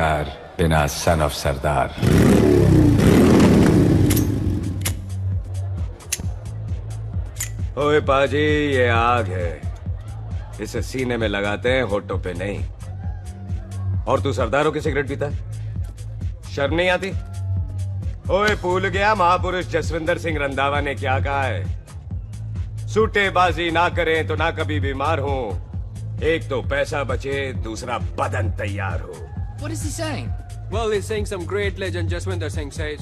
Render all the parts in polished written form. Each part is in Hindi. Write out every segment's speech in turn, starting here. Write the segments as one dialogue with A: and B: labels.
A: सरदार बिना सन ऑफ सरदार। ओए पाजी, ये आग है, इसे सीने में लगाते हैं, होठों पे नहीं। और तू सरदारों की सिगरेट पीता है, शर्म नहीं आती? ओए भूल गया महापुरुष जसविंदर सिंह रंधावा ने क्या कहा है? सूटेबाजी ना करें तो ना कभी बीमार हो। एक तो पैसा बचे, दूसरा बदन तैयार हो।
B: What is he saying?
C: Well, he's saying some great legend Jaswinder Singh says.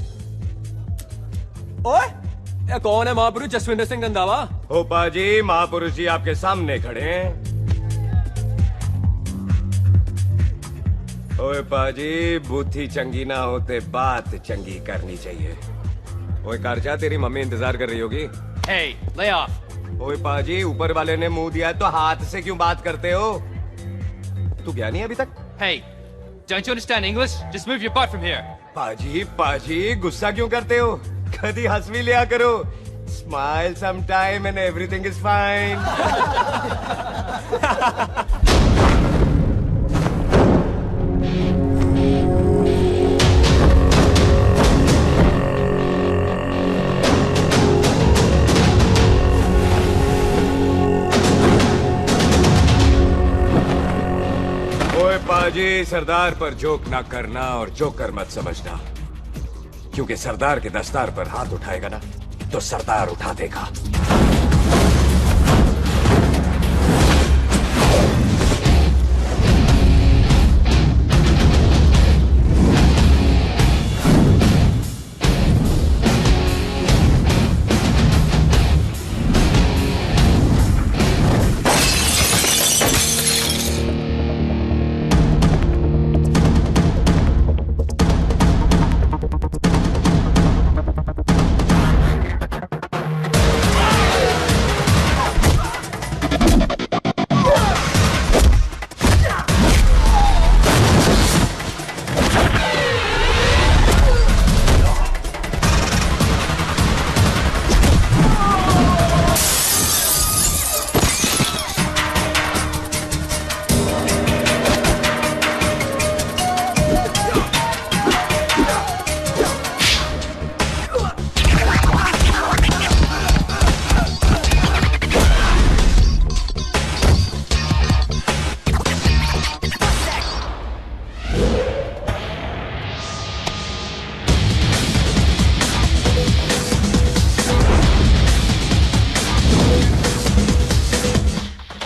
C: ओए, ये कौन है महापुरुष जसविंदर सिंह रंधावा?
A: ओ पाजी, महापुरुष जी आपके सामने खड़े हैं। ओए पाजी, बुद्धि चंगी ना होते बात चंगी करनी चाहिए। ओए कारचा, तेरी मम्मी इंतजार कर रही होगी।
B: Hey, lay off.
A: ओए पाजी, ऊपर वाले ने मुंह दिया है तो हाथ से क्यों बात करते हो? तू गया नहीं अभी तक?
B: Hey, don't you understand English? Just move your butt from here.
A: पाजी, गुस्सा क्यों करते हो? कभी हंस भी लिया करो। Smile sometime and everything is fine. ओए पाजी, सरदार पर जोक ना करना और जोकर मत समझना, क्योंकि सरदार के दस्तार पर हाथ उठाएगा ना तो सरदार उठा देगा।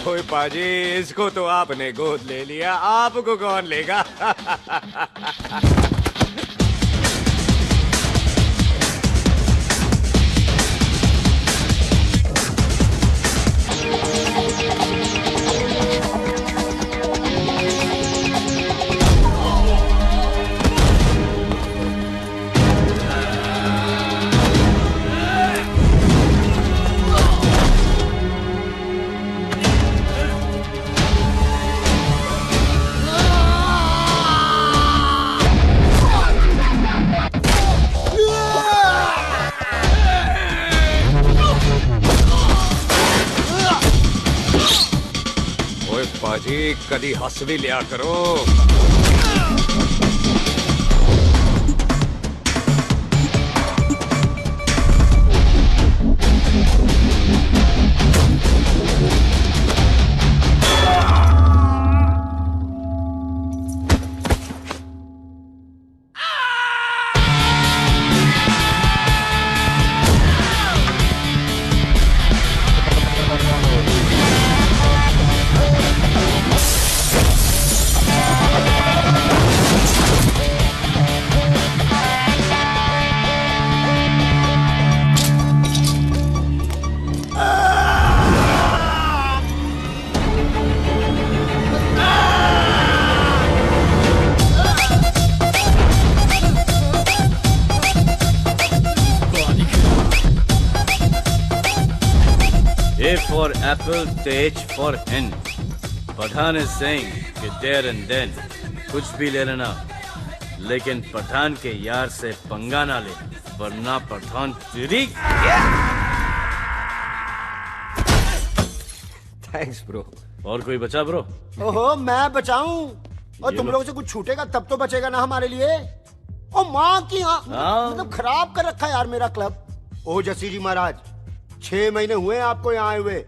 A: ओए पाजी, इसको तो आपने गोद ले लिया, आपको कौन लेगा? पाजी, कदी हंस भी लिया करो।
D: A for apple, the H for hen. Pathan is saying कि there and then कुछ भी ले लेना, लेकिन पठान के यार से पंगा ना ले, वरना पठान तेरी।
A: Thanks bro.
D: और कोई बचा ब्रो?
E: ओहो, मैं बचाऊं? और तुम लोगों से कुछ छूटेगा तब तो बचेगा ना हमारे लिए। ओ माँ की मतलब खराब कर रखा है यार मेरा क्लब। ओ जसी जी महाराज, 6 महीने हुए हैं आपको यहाँ आए हुए,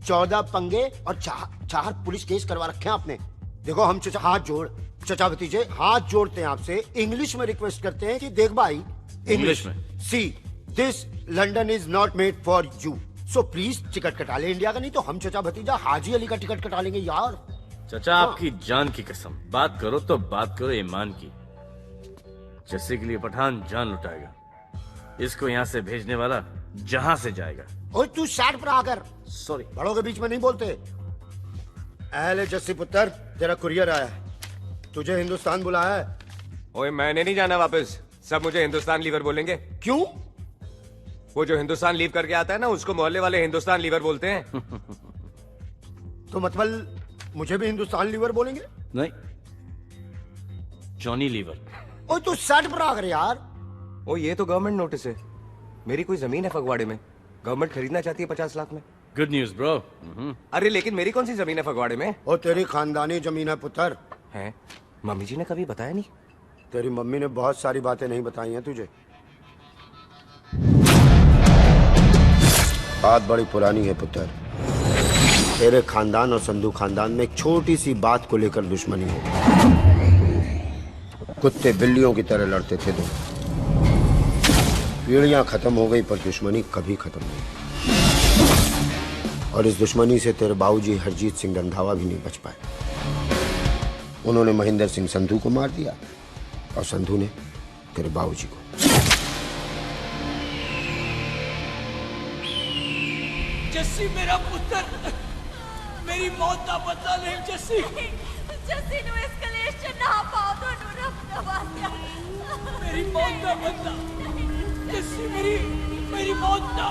E: 14 पंगे और 4 पुलिस केस करवा रखे हैं आपने। देखो हम चचा भतीजे हाथ जोड़ते हैं आपसे, इंग्लिश में रिक्वेस्ट करते हैं कि देख भाई,
D: इंग्लिश में
E: see this London is not made for you, so please ticket कटा ले इंडिया का, नहीं तो हम चचा भतीजा हाजी अली का टिकट कटा लेंगे यार।
D: चाचा आपकी जान की कसम, बात करो तो बात करो ईमान की। जस्सी के लिए पठान जान लुटाएगा, इसको यहाँ से भेजने वाला जहाँ से जाएगा।
E: ओए तू साइड पर आकर,
D: सॉरी,
E: बड़ों के बीच में नहीं बोलते। अहले जस्सी पुत्र, तेरा कुरियर आया है, तुझे हिंदुस्तान बुलाया है।
A: ओए मैंने नहीं जाना वापस, सब मुझे हिंदुस्तान लीवर बोलेंगे।
E: क्यों?
A: वो जो हिंदुस्तान लीव करके आता है ना, उसको मोहल्ले वाले हिंदुस्तान लीवर बोलते हैं।
E: तो मतलब मुझे भी हिंदुस्तान लीवर बोलेंगे?
D: नहीं, जॉनी लीवर।
E: ओए तू साइड पर आकर यार।
A: ओ ये तो गवर्नमेंट नोटिस है, मेरी कोई जमीन है फगवाड़े में, गवर्नमेंट खरीदना चाहती है 50 लाख में।
D: Good news bro.
A: अरे लेकिन मेरी कौन सी जमीन है फगवाड़े में?
E: ओ तेरी खानदानी जमीन है पुत्र।
A: है? मम्मी जी ने कभी बताया नहीं।
E: तेरी मम्मी ने बहुत सारी बातें नहीं बताई हैं तुझे। बात बड़ी पुरानी है पुत्र, तेरे खानदान और संधू खानदान में एक छोटी सी बात को लेकर दुश्मनी हो। कुत्ते बिल्लियों की तरह लड़ते थे दो, पीढ़ियां खत्म हो गई पर दुश्मनी कभी खत्म नहीं। और इस दुश्मनी से तेरे बाबूजी हरजीत सिंह रंधावा भी नहीं बच पाए। उन्होंने महेंद्र सिंह संधू को मार दिया और संधू ने तेरे बाबूजी को।
C: जस्सी मेरा पुत्र, मेरी मौत का बदला ले जस्सी।
F: जस्सी नु इस कलेश च ना पाओ दोनों रब नवाज़िया।
C: मेरी मौत का बदला जस्सी, मेरी मौत का।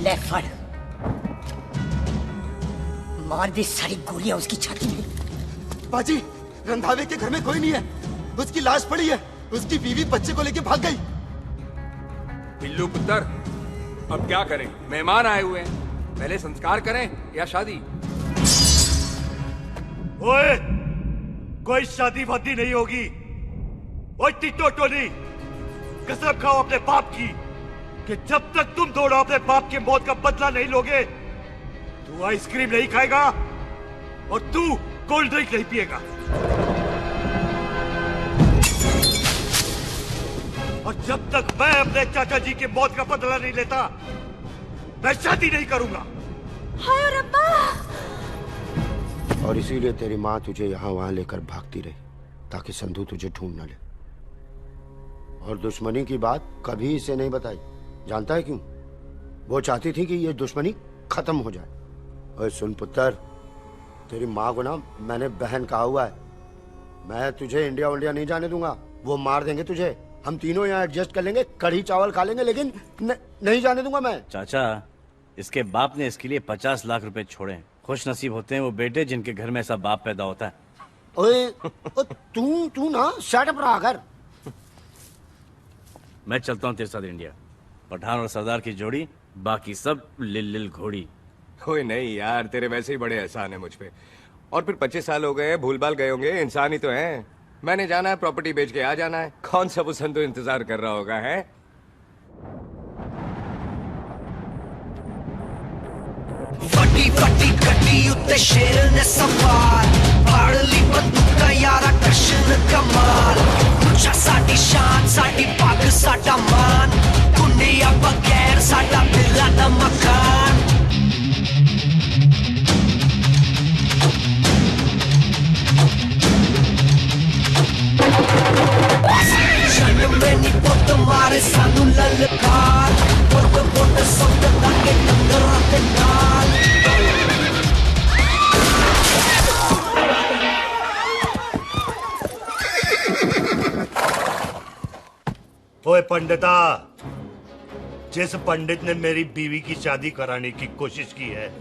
G: ले फड़, मार दी सारी गोलियां उसकी छाती में।
H: बाजी, रंधावे के घर में कोई नहीं है, उसकी लाश पड़ी है, उसकी बीवी बच्चे को लेके भाग गई।
C: बिल्लू पुत्र, अब क्या करें? मेहमान आए हुए हैं, पहले संस्कार करें या शादी?
I: ओए, कोई शादी वादी नहीं होगी। ओए टिट्टो टोनी, कसम खाओ अपने बाप की कि जब तक तुम दोनों अपने बाप की मौत का बदला नहीं लोगे, तू आइसक्रीम नहीं खाएगा और तू कोल्ड ड्रिंक नहीं पिएगा। और जब तक मैं अपने चाचा जी की मौत का बदला नहीं लेता, मैं शादी नहीं करूंगा।
F: हाय रब्बा!
E: और इसीलिए तेरी माँ तुझे यहाँ वहां लेकर भागती रही, ताकि संधू तुझे ढूंढ न ले। और दुश्मनी की बात कभी इसे नहीं बताई, जानता है क्यों? वो चाहती थी कि ये दुश्मनी खत्म हो जाए। और सुन पुत्र, तेरी माँ को ना मैंने बहन कहा हुआ है, मैं तुझे इंडिया नहीं जाने दूंगा। वो मार देंगे तुझे, हम तीनों यहाँ एडजस्ट कर लेंगे, कढ़ी चावल खा लेंगे, लेकिन नहीं जाने दूंगा मैं।
D: चाचा, इसके बाप ने इसके लिए 50 लाख रुपए छोड़े हैं। खुश नसीब होते हैं वो बेटे जिनके घर में ऐसा बाप पैदा होता है।
E: ओए, तू ना शर्ट पर आकर।
D: मैं चलता हूँ तेरे साथ इंडिया। पठान और सरदार की जोड़ी, बाकी सब लिल घोड़ी।
A: ओए नहीं यार, तेरे वैसे ही बड़े एहसान है मुझ पे। और फिर 25 साल हो गए, भूल भाल गए होंगे, इंसान ही तो हैं। मैंने जाना है, प्रॉपर्टी बेच के आ जाना है। कौन सा वो संधू इंतजार कर रहा होगा है?
J: फटी फटी कटी उत्ते शेर ने सवार, फाड़ ली बंदूका यारा कृष्ण कमाल। पूछा साडी शान, साडी पग, साडा मान, दुनिया बगैर साडा दिला दा मकान। जन्म में नी पुत मारे सानू ललकार, पुत पुत सुत लागे डंगरां दे नाल।
I: ओए पंडिता, जिस पंडित ने मेरी बीवी की शादी कराने की कोशिश की है,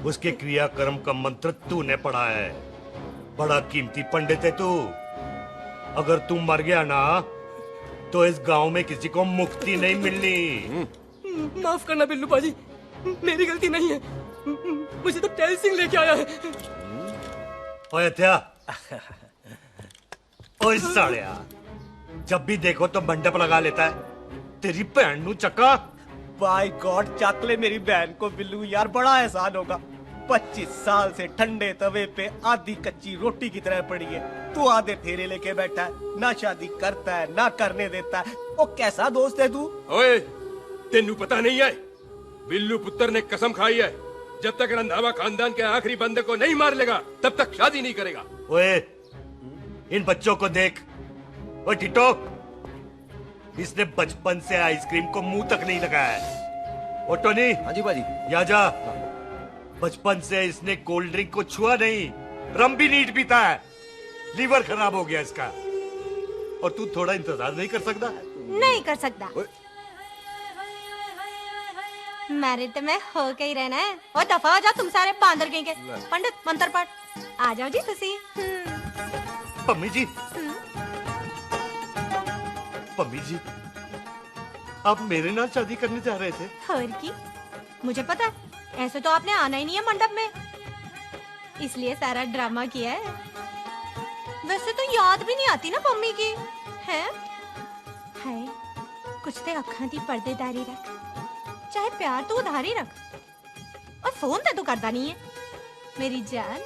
I: उसके क्रियाकर्म का मंत्र तूने पढ़ा है। बड़ा कीमती पंडित है तू। अगर तू मर गया ना तो इस गांव में किसी को मुक्ति नहीं मिलनी।
G: माफ करना बिल्लू पाजी, मेरी गलती नहीं है। मुझे तो टैल सिंह लेके आया है।
I: ओए हत्या, ओए सालिया, जब भी देखो तो मंडप लगा लेता है। तेरी भैन नू चक्का।
G: बाय गॉड, चक ले मेरी बहन को बिल्लू यार, बड़ा एहसान होगा। 25 साल से ठंडे तवे पे आधी कच्ची रोटी की तरह पड़ी है। तू आधे फेरे लेके बैठा है, ना शादी करता है ना करने देता है। वो कैसा दोस्त है तू?
C: ओए, तेनू पता नहीं है, बिल्लू पुत्र ने कसम खाई है, जब तक रंधावा खानदान के आखिरी बंदे को नहीं मार लेगा तब तक शादी नहीं करेगा।
I: ओए, इन बच्चों को देख। ओए टिटो, इसने बचपन से आइसक्रीम को मुंह तक नहीं लगाया है। ओ टोनी।
E: हाँ जी बाजी।
I: या जा। बचपन से इसने कोल्ड ड्रिंक को छुआ नहीं, रम भी नीट पीता है। लीवर खराब हो गया इसका। और तू थोड़ा इंतजार नहीं कर सकता?
F: नहीं कर सकता। मैरिड तो मैं हो के ही रहना है। और दफा हो जाओ तुम सारे बांदर के। पंडित मंत्र पढ़। आ जाओ जी तुसी।
I: पम्मी जी, पम्मी जी, आप मेरे नाल शादी करने जा रहे थे?
F: और की मुझे पता है, ऐसे तो आपने आना ही नहीं है मंडप में, इसलिए सारा ड्रामा किया है। वैसे तो याद भी नहीं आती ना पम्मी की है। हाय, कुछ ते अखां दी पर्देदारी रख, चाहे प्यार तो उधारी रख, और फोन ते तो करता नहीं है। मेरी जान,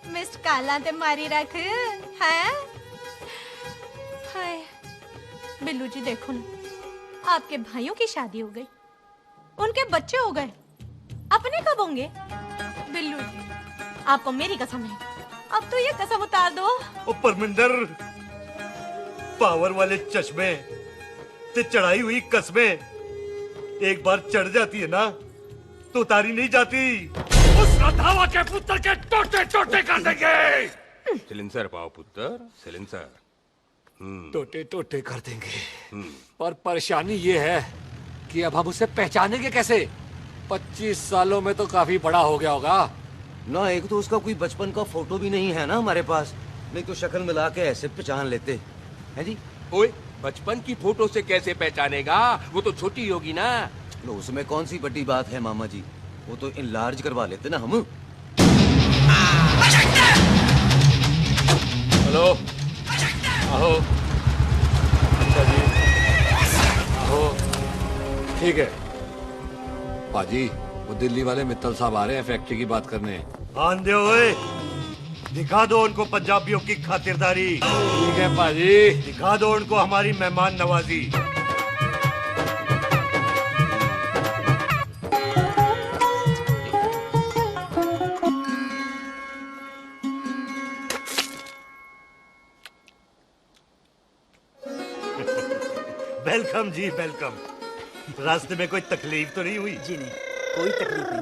F: मिस्ड काला ते मारी रख है। हाय बिल्लू जी, देखो ना, आपके भाइयों की शादी हो गई, उनके बच्चे हो गए, अपने कब होंगे? बिल्लू जी, आपको मेरी कसम है, अब तो ये कसम उतार दो।
I: ओ परमिंदर, पावर वाले चश्मे ते चढ़ाई हुई कस्में एक बार चढ़ जाती है ना तो उतारी नहीं जाती।
C: उस रंधावा के पुत्र के टोटे टोटे कर देंगे। सिलेंसर पाओ पुत्र, सिलेंसर।
K: टोटे टोटे कर देंगे। पर परेशानी ये है कि अब हम उसे पहचानेंगे कैसे? 25 सालों में तो काफी बड़ा हो गया होगा
D: ना। एक तो उसका कोई बचपन का फोटो भी नहीं है ना हमारे पास, नहीं तो शक्ल मिला के ऐसे पहचान लेते हैं जी।
C: ओए, बचपन की फोटो से कैसे पहचानेगा? वो तो छोटी होगी ना।
D: लो, उसमें कौन सी बड़ी बात है मामा जी, वो तो इनलार्ज करवा लेते ना हम।
C: हेलो, आहो।
K: अच्छा जी, आहो। ठीक है पाजी, वो दिल्ली वाले मित्तल साहब आ रहे हैं फैक्ट्री की बात करने।
I: आन दे ओए, दिखा दो उनको पंजाबियों की खातिरदारी।
K: ठीक है पाजी,
I: दिखा दो उनको हमारी मेहमान नवाजी। वेलकम जी, वेलकम। रास्ते में कोई तकलीफ तो नहीं हुई?
G: जी नहीं, कोई तकलीफ नहीं।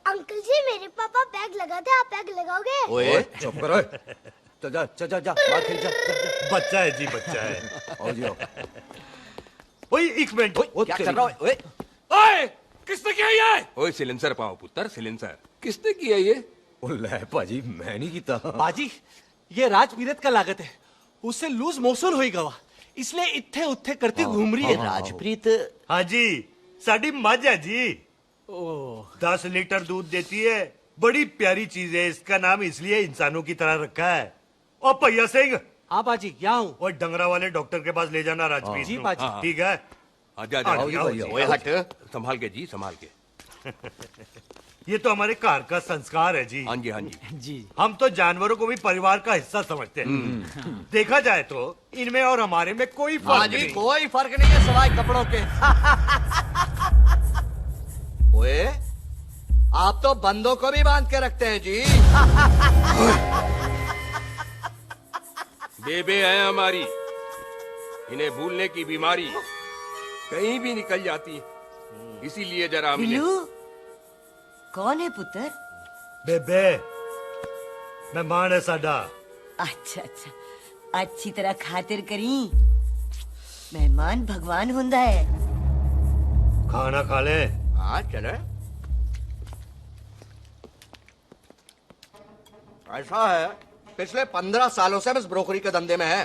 F: अंकल जी, मेरे पापा पैग लगाते, आप पैग लगाओगे?
D: ओए चुप करो। चल जा चल जा जा, बाहर खेल जा, जा, जा।
I: बच्चा है जी, बच्चा है।
D: आओ जी आओ।
I: ओए एक मिनट।
D: क्या कर रहा है? ओए
C: ओए, किसने किया ये? ओए सिलेंसर पाओ पुत्र, सिलेंसर।
K: किसने किया ये?
D: ले पाजी, मैं नहीं कीता।
G: बाजी, ये राजपीरत का लागत है, उससे लूज मोशन होई गवा, इसलिए इत्थे उत्थे करती घूम रही है।
D: राजप्रीत?
I: हाँ जी, साडी मझ है जी। 10 लीटर दूध देती है, बड़ी प्यारी चीज है। इसका नाम इसलिए इंसानों की तरह रखा है। और भैया सिंह।
G: हाँ बाजी, क्या हूँ?
I: और डंगरा वाले डॉक्टर के पास ले जाना राजपीत
G: जी
I: को।
G: बाजी।
I: ठीक है।
C: आजा
I: आओ जी, आओ जी,
C: ओए हट, संभाल के जी, संभाल के।
I: ये तो हमारे घर का संस्कार है जी।
C: हाँ जी, हाँ जी।
G: जी,
I: हम तो जानवरों को भी परिवार का हिस्सा समझते हैं। देखा जाए तो इनमें और हमारे में कोई फर्क नहीं।
D: कोई फर्क नहीं है सवाई कपड़ों के। ओए, आप तो बंदों को भी बांध के रखते हैं जी।
C: बेबे है हमारी, इन्हें भूलने की बीमारी कहीं भी निकल जाती, इसीलिए जरा
G: बिल्लू, कौन है पुत्र?
I: बेबे मेहमान है साडा।
G: अच्छा अच्छा, अच्छी तरह खातिर करी। मेहमान भगवान हुंदा है।
I: खाना खा ले।
L: हाँ चले। ऐसा है, पिछले 15 सालों से हम इस ब्रोकरी के धंधे में है।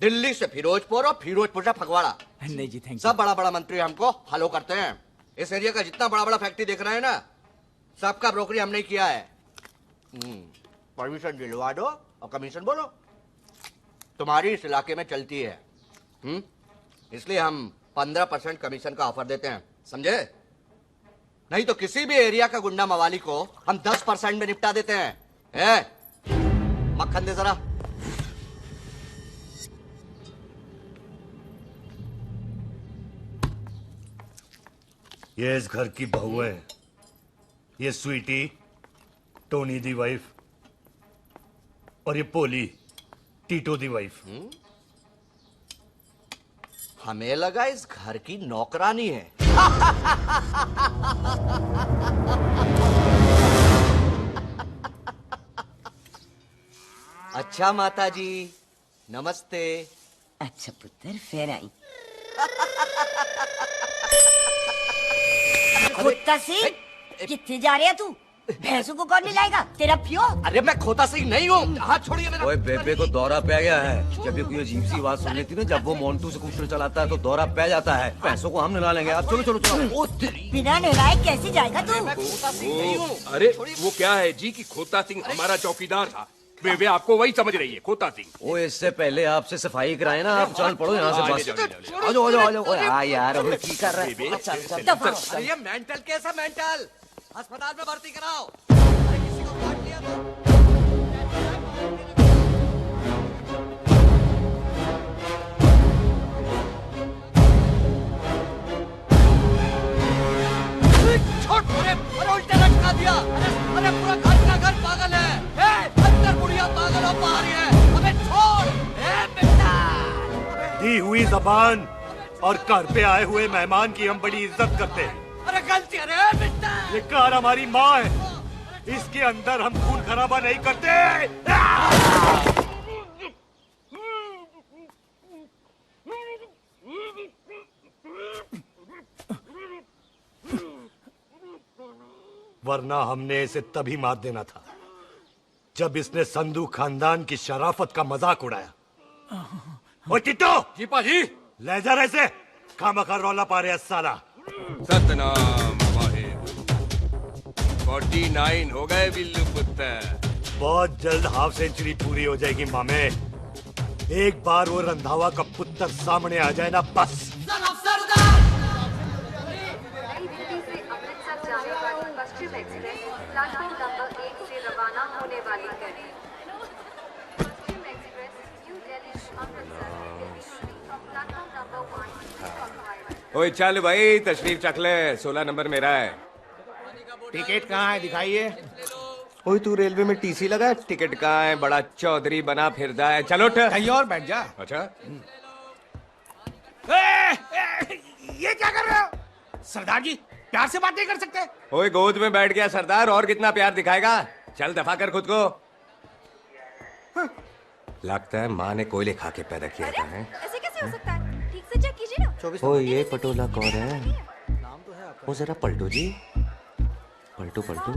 L: दिल्ली से फिरोजपुर और फिरोजपुर से फगवाड़ा।
G: नहीं जी थैंक
L: सब बड़ा बड़ा मंत्री हमको फॉलो करते हैं। इस एरिया का जितना बड़ा बड़ा फैक्ट्री देख रहे हैं ना, सबका ब्रोकरी हमने किया है। परमिशन दिलवा दो और कमीशन बोलो। तुम्हारी इस इलाके में चलती है। इसलिए हम 15% कमीशन का ऑफर देते हैं, समझे? नहीं तो किसी भी एरिया का गुंडा मवाली को हम 10% में निपटा देते हैं। मक्खन दे जरा।
I: ये इस घर की बहू है। ये स्वीटी, टोनी दी वाइफ, और ये पोली, टीटो दी वाइफ।
L: हमें लगा इस घर की नौकरानी है। अच्छा माता जी, नमस्ते।
M: अच्छा पुत्र, फिर आई। खोता सिंह, कितने जा रहे है तू? भैंसों को कौन मिलाएगा? तेरा प्यो?
L: अरे मैं खोता सिंह नहीं हूँ। हाथ छोड़िए मेरा।
A: ओए बेबे को दौरा पै गया है। जब भी कोई अजीब सी आवाज सुन लेती ना, जब वो मोन्टू स्कूटर चलाता है तो दौरा पै जाता है। पैसों को हम नहला लेंगे। आप चलो चलो चलो।
M: बिना नहलाए कैसे जाएगा तू?
C: अरे वो क्या है जी कि खोता सिंह हमारा चौकीदार था। वे आपको वही समझ रही है, खोता सिंह।
A: ओ इससे पहले आपसे सफाई कराए ना, आप चल पड़ो यहाँ से बस। आ जाओ आ जाओ आ जाओ। ओए हाँ यार, अब की कर रहा है? अच्छा
L: ये मेंटल केस है, मेंटल। अस्पताल में भर्ती कराओ। अरे किसी को काट लिया तो। अरे उल्टे लटका दिया। अरे पूरा घर का घर पागल है। अंदर बुढ़िया पागल और बाहर है। अबे छोड़। बेटा।
I: दी हुई जबान और घर पे आए हुए मेहमान की हम बड़ी इज्जत करते हैं।
L: अरे गलती है बेटा।
I: ये कार हमारी माँ है। इसके अंदर हम खून खराबा नहीं करते। वरना हमने इसे तभी मार देना था जब इसने संधू खानदान की शराफत का मजाक उड़ाया। ओ टिट्टो
C: जी पाजी,
I: ले जा रहे से खामखा रौला पा रहे साला।
C: सतनाम वाहिगुरु। 49 हो गए बिल्लू पुत्र।
I: बहुत जल्द हाफ सेंचुरी पूरी हो जाएगी मामे। एक बार वो रंधावा का पुत्र सामने आ जाए ना, बस।
N: पश्चिम एक्सप्रेस प्लेटफॉर्म नंबर 1 से रवाना होने वाली है। Paschim express New Delhi Amritsar platform number 1।
A: ओए चल भाई, तशरीफ चख ले। 16 नंबर मेरा है।
G: टिकट कहाँ है? दिखाइए।
A: ओए तू रेलवे में टीसी लगा, टिकट कहाँ है? बड़ा चौधरी बना फिरदा है। चलो उठ।
G: कहीं और बैठ जा।
A: अच्छा
G: ये क्या कर रहे हो? सरदार जी प्यार से बात नहीं कर सकते?
A: ओए गोद में बैठ गया सरदार, और कितना प्यार दिखाएगा? चल दफा कर खुद को। लगता है माँ ने कोयले खा के पैदा किया था।
F: ऐसे कैसे हो सकता है? ठीक से चेक कीजिए ना।
A: ओ ये पटोला कौन है? वो जरा पलटो जी, पलटो पलटो।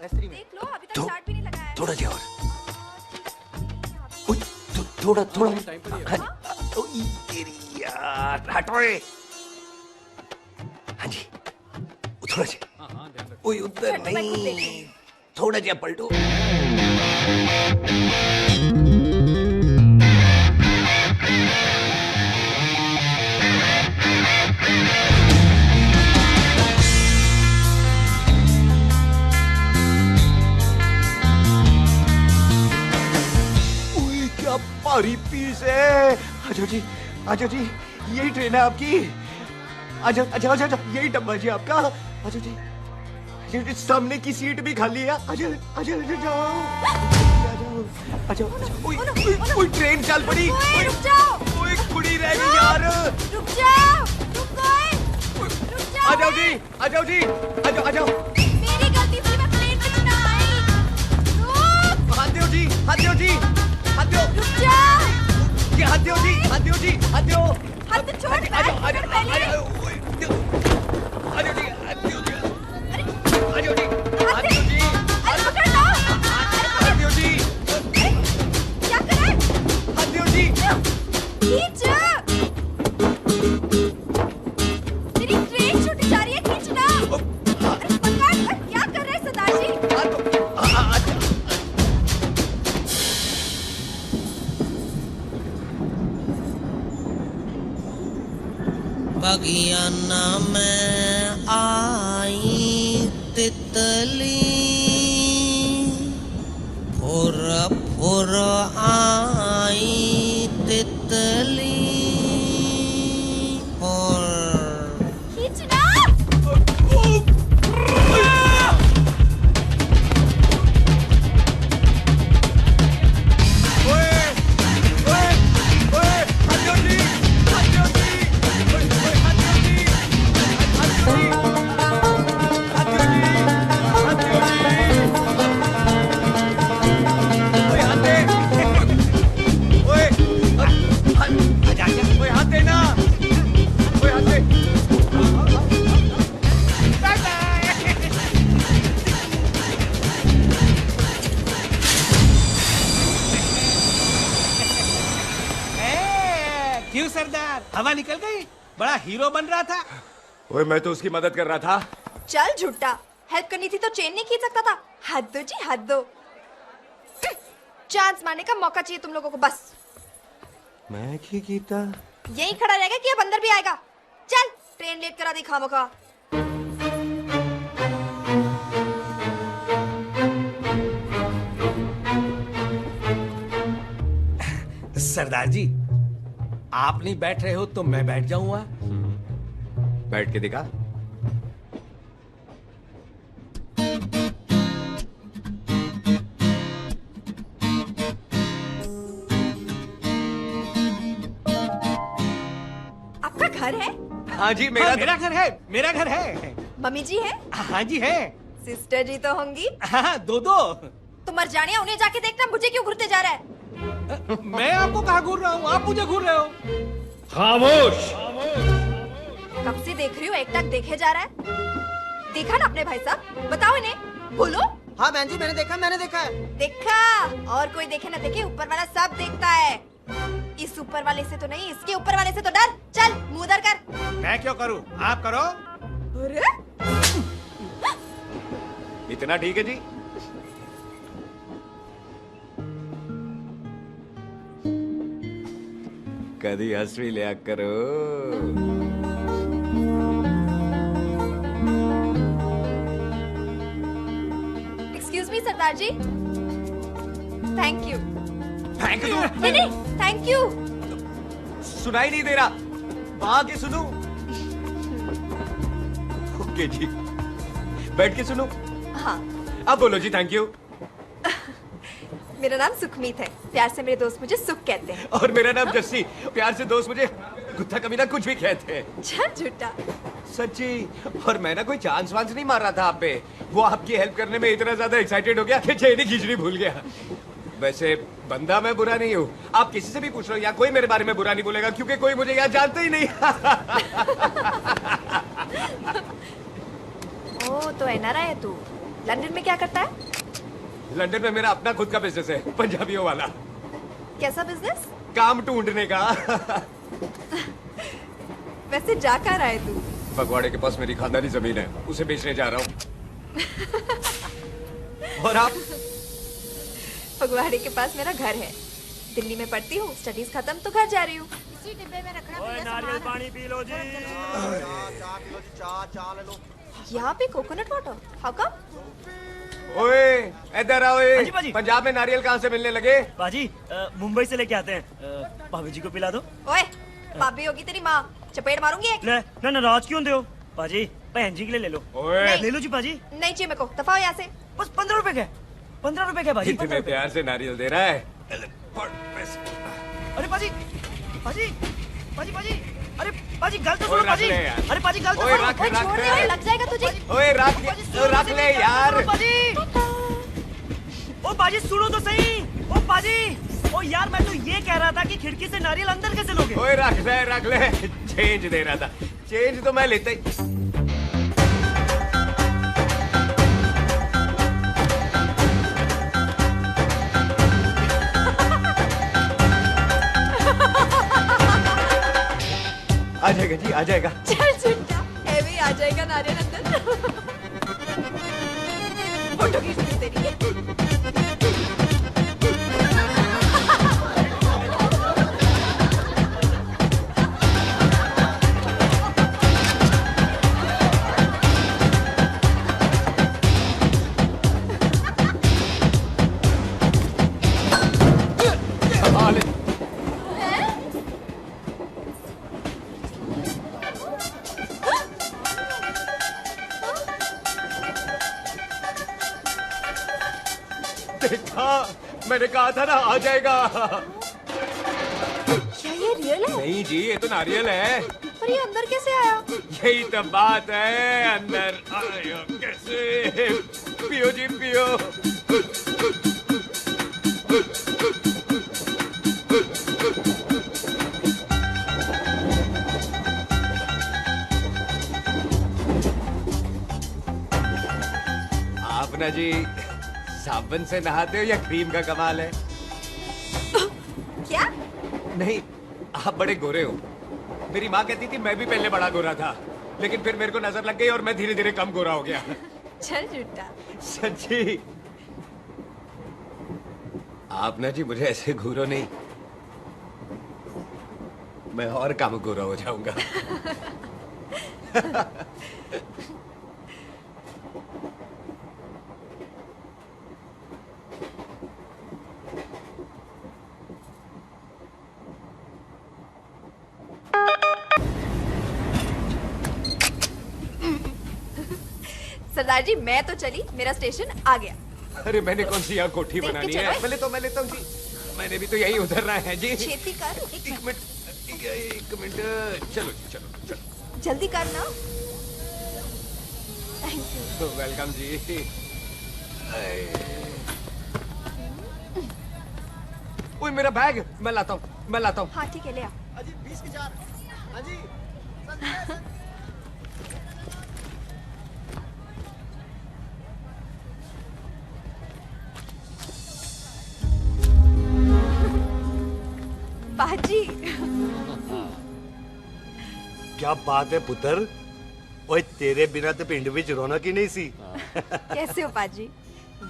F: देख लो, अभी तक स्टार्ट भी नहीं लगाया है।
A: थोड़ा जी और। थोड़ा थोड़ा। यार हटो। हाँ जी, थोड़ा जी। ओए उधर नहीं, थोड़ा जी पलटो। ओए क्या भारी पीस है। आजो जी, आजो जी, यही ट्रेन है आपकी। अच्छा अच्छा अच्छा, यही डब्बा जी आपका। अच्छा जी, सामने की सीट भी खाली है। अच्छा अच्छा अच्छा जाओ। अच्छा अच्छा। ओए ट्रेन चल पड़ी।
F: रुक जाओ।
A: ओए कुड़ी रह गई यार।
F: रुक जाओ। रुक गए। रुक जाओ।
A: आ जाओ जी, आ जाओ जी, आ जाओ आ जाओ।
F: मेरी गलती थी, मैं प्लेन में ना आई। रुक।
A: हाथ दो जी, हाथ दो जी, हाथ दो।
F: रुक जाओ।
A: ये हाथ दो जी, हाथ दो जी, हाथ दो।
F: हाथ छोड़।
A: आ जाओ आ जाओ।
J: बगियाना में आई तितली फुर फुर आई तितली फुर
G: क्यों सरदार, हवा निकल गई? बड़ा हीरो बन रहा था।
A: ओए मैं तो उसकी मदद कर रहा था।
F: चल झूठा, हेल्प करनी थी तो चेन नहीं खींच सकता था। हद दो जी, हद दो। चांस मारने का मौका चाहिए तुम लोगों को बस।
A: मैं की कीता?
F: यही खड़ा रहेगा कि अब अंदर भी आएगा? चल, ट्रेन लेट करा दी खामोखा।
G: सरदार जी, आप नहीं बैठ रहे हो तो मैं बैठ जाऊंगा।
A: बैठ के दिखा।
F: आपका घर है?
A: हाँ जी, मेरा
G: मेरा घर है, मेरा घर है।
F: मम्मी जी है?
G: हाँ जी है।
F: सिस्टर जी तो होंगी?
G: हाँ, दो दो।
F: तुम मर जाने, उन्हें जाके देखना मुझे क्यों घूरते जा रहा है।
G: मैं आपको कहाँ घूर रहा हूँ, आप मुझे घूर रहे हो।
A: खामोश।
F: कब से देख रही हो, एकटक देखे जा रहा है। देखा ना अपने भाई साहब, बताओ इन्हें, बोलो।
O: हाँ बहन जी, मैंने देखा है।
F: देखा, और कोई देखे ना देखे, ऊपर वाला सब देखता है। इस ऊपर वाले से तो नहीं, इसके ऊपर वाले से तो डर। चल मुंह उधर कर।
G: मैं क्यों करूँ, आप करो।
F: अरे
A: इतना ठीक है जी। कभी हंस भी लिया करो।
F: Excuse me Sardar ji. Thank you.
A: Thank you?
F: नहीं, थैंक यू।
A: सुनाई नहीं दे रहा, वहां के सुनू। ओके जी, बैठ के सुनू।
F: हाँ।
A: अब बोलो जी थैंक यू।
F: मेरा नाम सुखमीत है, प्यार से मेरे दोस्त मुझे सुख कहते हैं।
A: और मेरा नाम जस्सी, प्यार से दोस्त मुझे कुत्ता कमीना कुछ भी कहते हैं।
F: चल झूठा।
A: सच्ची। और मैं ना कोई चांस वांस नहीं मार रहा था आप पे, वो आपकी हेल्प करने में इतना ज्यादा एक्साइटेड हो गया कि चेन ही खींचनी भूल गया। वैसे बंदा मैं बुरा नहीं हूँ, आप किसी से भी पूछ लो, या कोई मेरे बारे में बुरा नहीं बोलेगा, क्योंकि कोई मुझे यहाँ जानता ही नहीं।
F: ओ तो एनआरआई है तू। लंदन में क्या करता है?
A: लंदन में मेरा अपना खुद का बिजनेस है, पंजाबियों वाला।
F: कैसा बिजनेस?
A: काम ढूंढने का।
F: वैसे जा कर आए तू?
A: फगवाड़े के पास मेरी खानदानी जमीन है, उसे बेचने जा रहा हूँ। और आप?
F: फगवाड़े के पास मेरा घर है, दिल्ली में पढ़ती हूँ, स्टडीज खत्म तो घर जा रही हूँ। इसी डिब्बे में रखना।
I: नारियल पानी पी लो जी।
F: यहाँ पे कोकोनट वाटर, हाउ कम?
A: ओए इधर आओ।
I: हाँ जी बाजी।
A: पंजाब में नारियल कहाँ से मिलने लगे?
I: बाजी मुंबई से लेके आते हैं, भाभी जी को पिला दो।
F: ओए भाभी होगी तेरी माँ, चपेट मारूंगी एक।
I: ना नाराज क्यों हो बाजी, बहन जी के लिए ले लो।
A: ओए
I: ले लो जी बाजी।
F: नहीं चाहिए मेरे को, दफा हो यहाँ से।
I: बस 15 रुपए के, 15 रुपए के बाजी।
A: इतने प्यार से नारियल दे रहा है।
I: अरे बाजी, बाजी, बाजी, बाजी, अरे बाजी गल तो
A: ओए,
I: सुनो
A: रख
I: बाजी।
A: ले यार।
I: अरे बाजी गल तो
A: ओए,
I: सुनो।
A: रख,
F: ओए छोड़ दे, ओए लग जाएगा तुझे।
A: ओए रख ले यार।
I: बाजी, ओ बाजी सुनो तो सही। ओ बाजी, ओ यार मैं तो ये कह रहा था कि खिड़की से नारियल अंदर कैसे लोगे?
A: ओए रख ले, चेंज दे रहा था। चेंज तो मैं लेता ही। आ जाएगा जी, आ जाएगा।
F: चल झूठा, ऐवे ही आ जाएगा नारियल अंदर।
P: फोटो खींचती हूँ तेरी।
A: देखा, मैंने कहा था ना आ जाएगा।
P: क्या ये रियल है?
A: नहीं जी, ये तो नारियल है।
P: पर ये अंदर कैसे आया?
A: यही तो बात है, अंदर आया कैसे? पियो जी पियो। आप ना जी साबुन से नहाते हो या क्रीम का कमाल है?
P: क्या?
A: नहीं, आप बड़े गोरे हो। मेरी माँ कहती थी मैं भी पहले बड़ा गोरा था, लेकिन फिर मेरे को नजर लग गई और मैं धीरे धीरे कम गोरा हो गया।
P: चल झूठा।
A: सच्ची। आप ना जी मुझे ऐसे घूरो नहीं, मैं और कम गोरा हो जाऊंगा।
P: सरदार जी मैं तो चली, मेरा स्टेशन आ गया।
A: अरे मैंने कौन सी यहाँ कोठी
P: देख के
A: बनानी
P: चलो।
A: है? मैं लेता हूँ जी। मैंने भी तो यही उतरना है जी।
P: छेती कर।
A: एक मिनट। चलो जी, चलो।
P: जल्दी कर ना। Thank you.
A: वेलकम जी। ओए मेरा बैग, मैं लाता हूँ।
P: हाँ ठीक है, ले आ।
G: अजी 20 के 4। अजी
P: पाजी।
I: क्या बात है पुत्र। ओए तेरे बिना तो पिंड विच रौनक ही नहीं सी।
P: कैसे हो पाजी?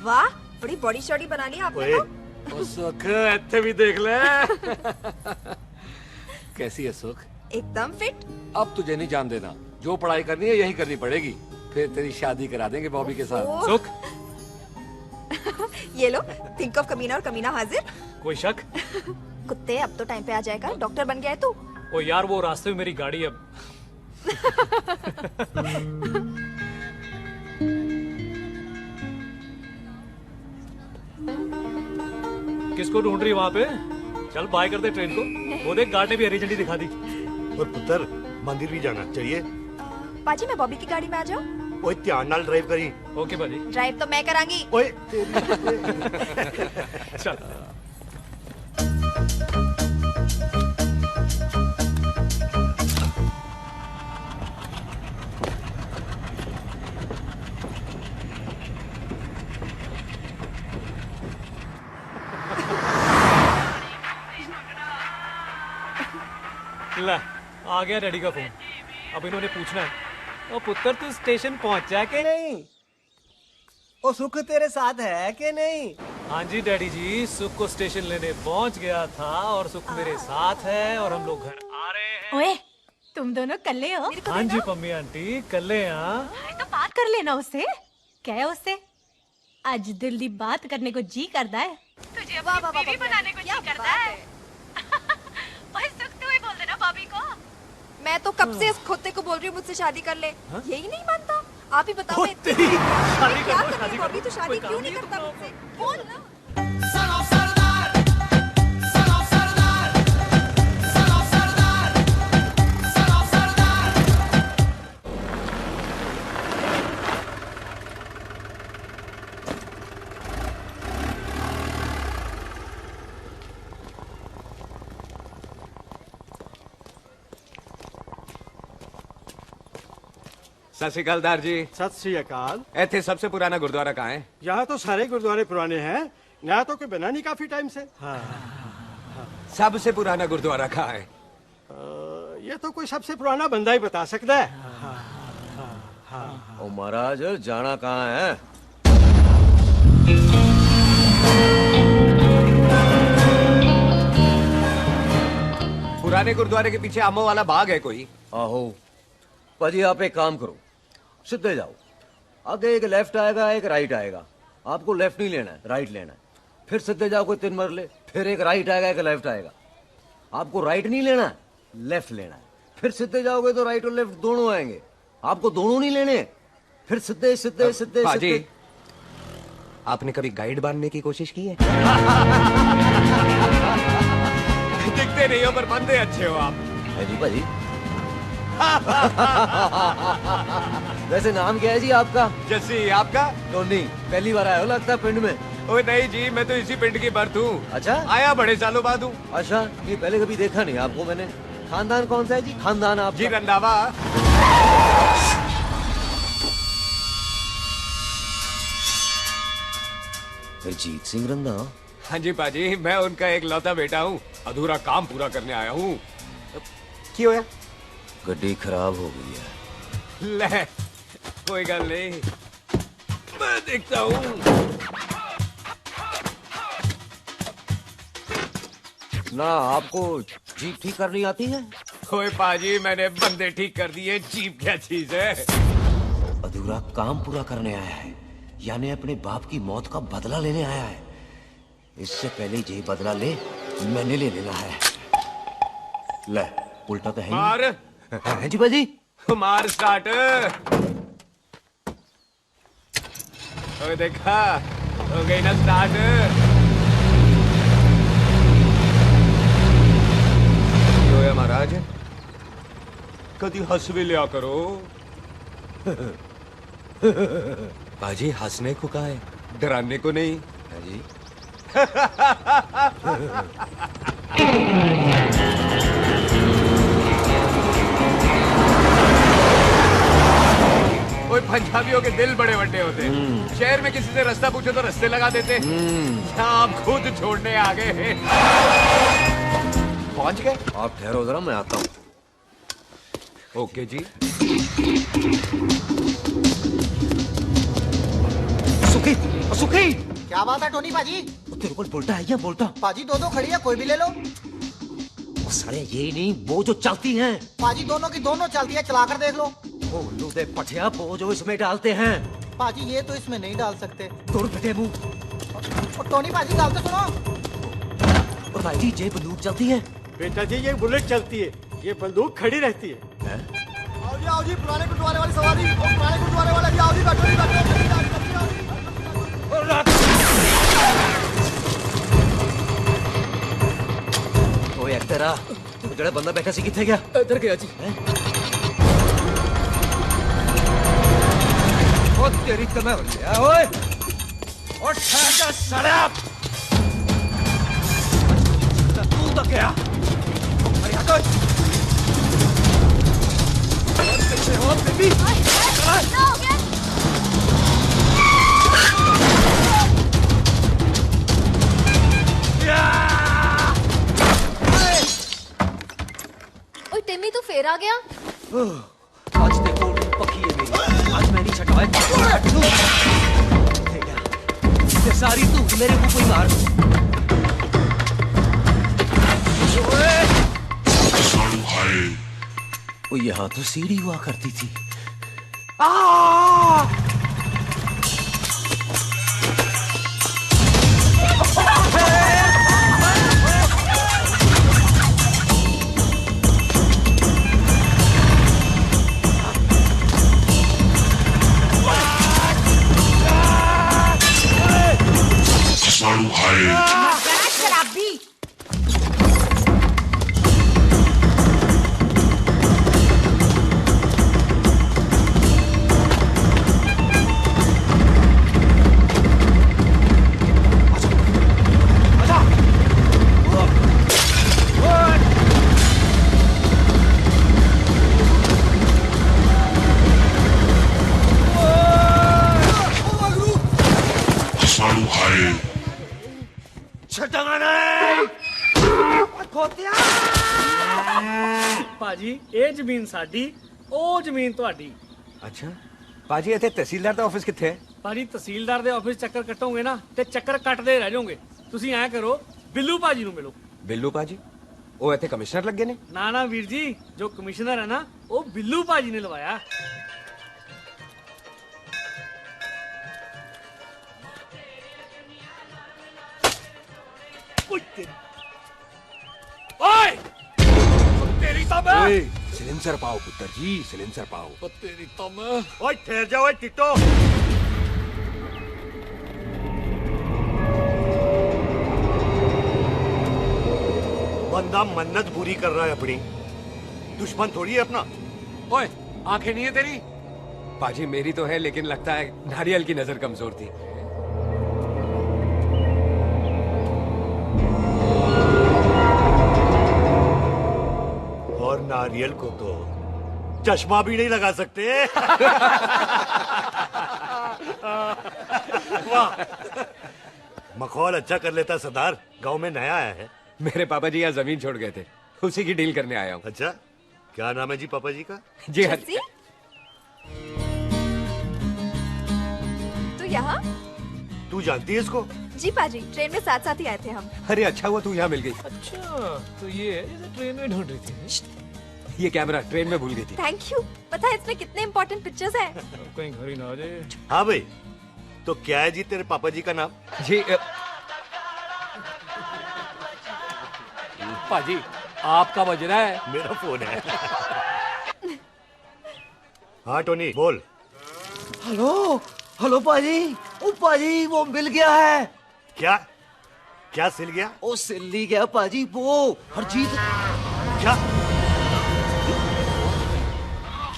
P: वाह, बड़ी बॉडी शॉडी बना ली आपने
I: ओए
P: तो।
K: ओ सुख, इत्थे भी देख ले। कैसी है सुख?
P: एकदम फिट।
K: अब तुझे नहीं जान देना, जो पढ़ाई करनी है यही करनी पड़ेगी। फिर तेरी शादी करा देंगे बॉबी के साथ।
P: ओह।
K: सुख,
P: ये लो, थिंक ऑफ कमीना और कमीना हाजिर।
Q: कोई शक?
P: कुत्ते, अब तो टाइम पे आ जाएगा। डॉक्टर बन गया है तू।
Q: ओ यार, वो रास्ते में मेरी गाड़ी अब। किसको ढूंढ रही वहाँ पे? चल बाय कर दे ट्रेन को। वो देख गार्ड ने भी हरी झंडी दिखा दी।
I: और पुत्र मंदिर भी जाना चाहिए।
P: पाजी मैं बॉबी की गाड़ी में आ जाऊं?
I: ओए ध्यान नाल ड्राइव करी।
Q: ओके बाजी।
P: ड्राइव तो मैं करांगी।
I: ओए
Q: चल। ला, आ गया डैडी का फोन। अब इन्होंने पूछना है, ओ पुत्र तू स्टेशन पहुंचा के
G: नहीं? ओ सुख तेरे साथ है कि नहीं?
Q: हाँ जी डैडी जी, सुख को स्टेशन लेने पहुंच गया था और सुख मेरे साथ है और हम लोग घर आ रहे हैं।
F: ओए, तुम दोनों कल्ले हो?
Q: हाँ जी पम्मी आंटी, कल्ले यहाँ।
F: तो बात कर लेना उससे। क्या है उससे? आज दिल दी बात करने को जी करता है। तुझे अपनी बीवी बनाने को जी करता है। ओए सुख, तू ही बोल देना भाभी को।
P: मैं तो कब से इस खोते को बोल रही हूँ मुझसे शादी कर ले। यही नहीं मानता। आप ही बताओ मैं
Q: तेरी शादी
P: क्या
Q: कर लो, शादी
P: करूँ?
Q: कर
P: अभी
Q: लो।
P: तो शादी
Q: कोई
P: क्यों
Q: काम
P: नहीं
Q: नहीं
P: करता
Q: है
P: मुझसे? बोल ना।
A: सत श्री अकाल दार जी।
R: सत श्री अकाल।
A: ऐथे सबसे पुराना गुरुद्वारा कहाँ है?
R: यहाँ तो सारे गुरुद्वारे पुराने हैं, नया तो कोई बना नहीं काफी टाइम से। हाँ।
A: सबसे पुराना गुरुद्वारा कहाँ है?
R: ये तो कोई सबसे पुराना बंदा ही बता सकता है।
D: ओ महाराज जाना कहाँ है?
A: पुराने गुरुद्वारे के पीछे आमों वाला बाग है कोई?
S: आहो पाजी, आप एक काम करो, सीधे जाओ, आगे एक लेफ्ट आएगा एक राइट आएगा, आपको लेफ्ट नहीं लेना है, राइट लेना है। फिर सीधे जाओ कोई 3 मरले, फिर एक राइट आएगा एक लेफ्ट आएगा, आपको राइट नहीं लेना है, लेफ्ट लेना है। फिर सीधे जाओगे तो राइट और लेफ्ट दोनों आएंगे, आपको दोनों नहीं लेने। फिर सीधे सीधे सीधे
A: पाजी, आपने कभी गाइड बांधने की कोशिश की है? दिखते नहीं हो पर बंदे अच्छे हो आप।
S: है जी पाजी। वैसे नाम क्या है जी आपका?
A: जस्सी, आपका?
S: टोनी। पहली बार आए हो लगता है पिंड में।
A: ओए नहीं जी, मैं तो इसी पिंड की बर्थ हूँ।
S: अच्छा,
A: आया बड़े सालों बाद हूँ।
S: अच्छा, ये पहले कभी देखा नहीं आपको मैंने। खानदान कौन सा है जी? खानदान आप
A: जी रंधावा।
S: जीत सिंह रंधावा?
A: हाँ जी पाजी, मैं उनका एक लौता बेटा हूँ, अधूरा काम पूरा करने आया हूँ। क्यों होया?
S: गड्डी खराब हो गई है।
A: ले, कोई गल नहीं, मैं देखता हूँ।
S: ना आपको जीप ठीक करनी आती है?
A: ओए पाजी, मैंने बंदे ठीक कर दिए, जीप क्या चीज है?
S: अधूरा काम पूरा करने आया है, यानी अपने बाप की मौत का बदला लेने आया है। इससे पहले ये बदला ले मैंने ले लेना है। ले, उल्टा तो है ही।
A: मार।
S: है जी बाजी।
A: मार स्टार्ट। ओए देखा, हो गई ना स्टार्ट। होया महाराज, कभी हंस भी लिया करो। बाजी, हंसने को कहा है, डराने को नहीं।
S: है जी।
A: ओए पंजाबियों के दिल बड़े बड़े होते हैं। शहर में किसी से रास्ता पूछो तो रास्ते लगा देते। आप खुद छोड़ने आ गए। पहुंच गए?
S: आप ठहरो जरा, मैं आता हूँ।
A: ओके जी।
S: सुखी, सुखी।
O: क्या बात है टोनी पाजी?
S: तेरे को बोलता है या बोलता?
O: पाजी दो खड़ी है, कोई भी ले लो।
S: सारे ये नहीं, वो जो चलती हैं।
O: पाजी दोनों की दोनों चलती है, चलाकर देख लो।
S: ओ लूदे पठिया, वो जो इसमें डालते हैं।
O: पाजी ये तो इसमें नहीं डाल सकते।
S: दूर बेटे मुंह।
O: और टोनी पाजी गाल तो सुनो।
S: और भाई जी, ये बंदूक चलती है?
R: बेटा जी, ये बुलेट चलती है, ये बंदूक खड़ी रहती है।
H: आओ जी, पुराने गुरुद्वारे वाली सवारी, और पुराने गुरुद्वारे वाला, आओ जी, बैठो जी, बैठो।
S: ओए तेरा जड़ा बंदा बैठा सी किथे गया?
K: इधर गया जी।
S: ओ तेरी कमर गया ओए। और ठहर साला। तू तो क्या? अरे हटो। और पीछे हो बेबी।
P: क्या हो गया? ओए टिम्मी, तू फिर आ गया?
S: आज देखो पक्की है मेरी, आज मैं नहीं छटवाए। ये सारी तू मेरे मुंह को मार। वो यहाँ तो सीढ़ी हुआ करती थी।
M: शराबी।
Q: पाजी ਇਹ ਜ਼ਮੀਨ ਸਾਡੀ, ਉਹ ਜ਼ਮੀਨ ਤੁਹਾਡੀ।
A: अच्छा पाजी, इतने तहसीलदार ਦਾ ਆਫਿਸ ਕਿੱਥੇ ਹੈ?
Q: ਪਾਜੀ ਤਹਿਸੀਲਦਾਰ ਦੇ ਆਫਿਸ ਚੱਕਰ ਕੱਟੋਗੇ ਨਾ ਤੇ ਚੱਕਰ ਕੱਟਦੇ ਰਹਿ ਜਾਓਗੇ। ਤੁਸੀਂ ਐਂ ਕਰੋ, ਬਿੱਲੂ ਪਾਜੀ ਨੂੰ ਮਿਲੋ।
A: ਬਿੱਲੂ ਪਾਜੀ? वो इतने कमिश्नर लग गए ने?
Q: ना ना वीर जी, जो कमिश्नर है ना वो बिल्लू पाजी ने लवाया।
C: ओए! तेरी तब सिलेंसर पाओ पुत्र जी, सिलेंसर पाओ।
K: तेरी तम।
I: ओए ठहर जाओ ओए टिट्टो। बंदा मन्नत पूरी कर रहा है अपनी, दुश्मन थोड़ी है अपना।
C: ओए, आंखें नहीं है तेरी?
A: पाजी मेरी तो है, लेकिन लगता है नारियल की नजर कमजोर थी।
I: और नारियल को तो चश्मा भी नहीं लगा सकते। वाह, मखौल अच्छा कर लेता सरदार। गांव में नया आया है।
A: मेरे पापा जी यहाँ जमीन छोड़ गए थे, उसी की डील करने आया हूँ।
I: अच्छा, क्या नाम है जी पापा जी का?
A: जी हाँ।
P: तो यहाँ?
I: तू जानती है इसको?
P: जी पाजी, ट्रेन में साथ साथ ही आए थे हम।
A: अरे अच्छा हुआ तू यहाँ मिल गई।
Q: अच्छा, तो ये है जिसे ट्रेन में ढूंढ रही थी।
A: ये कैमरा ट्रेन में भूल गई थी।
P: Thank you. पता है इसमें कितने इम्पोर्टेंट पिक्चर्स हैं?
Q: कहीं घर ही ना आ जाए।
I: हाँ भाई, तो क्या है जी तेरे पापा जी का नाम?
A: जी
K: पाजी, आपका बज रहा है।
I: मेरा फोन है। हाँ टोनी बोल।
S: हेलो हेलो पाजी, ओ पाजी वो मिल गया है।
I: क्या क्या सिल गया?
S: ओ सिल्ली गया पाजी, वो हरजीत।
I: क्या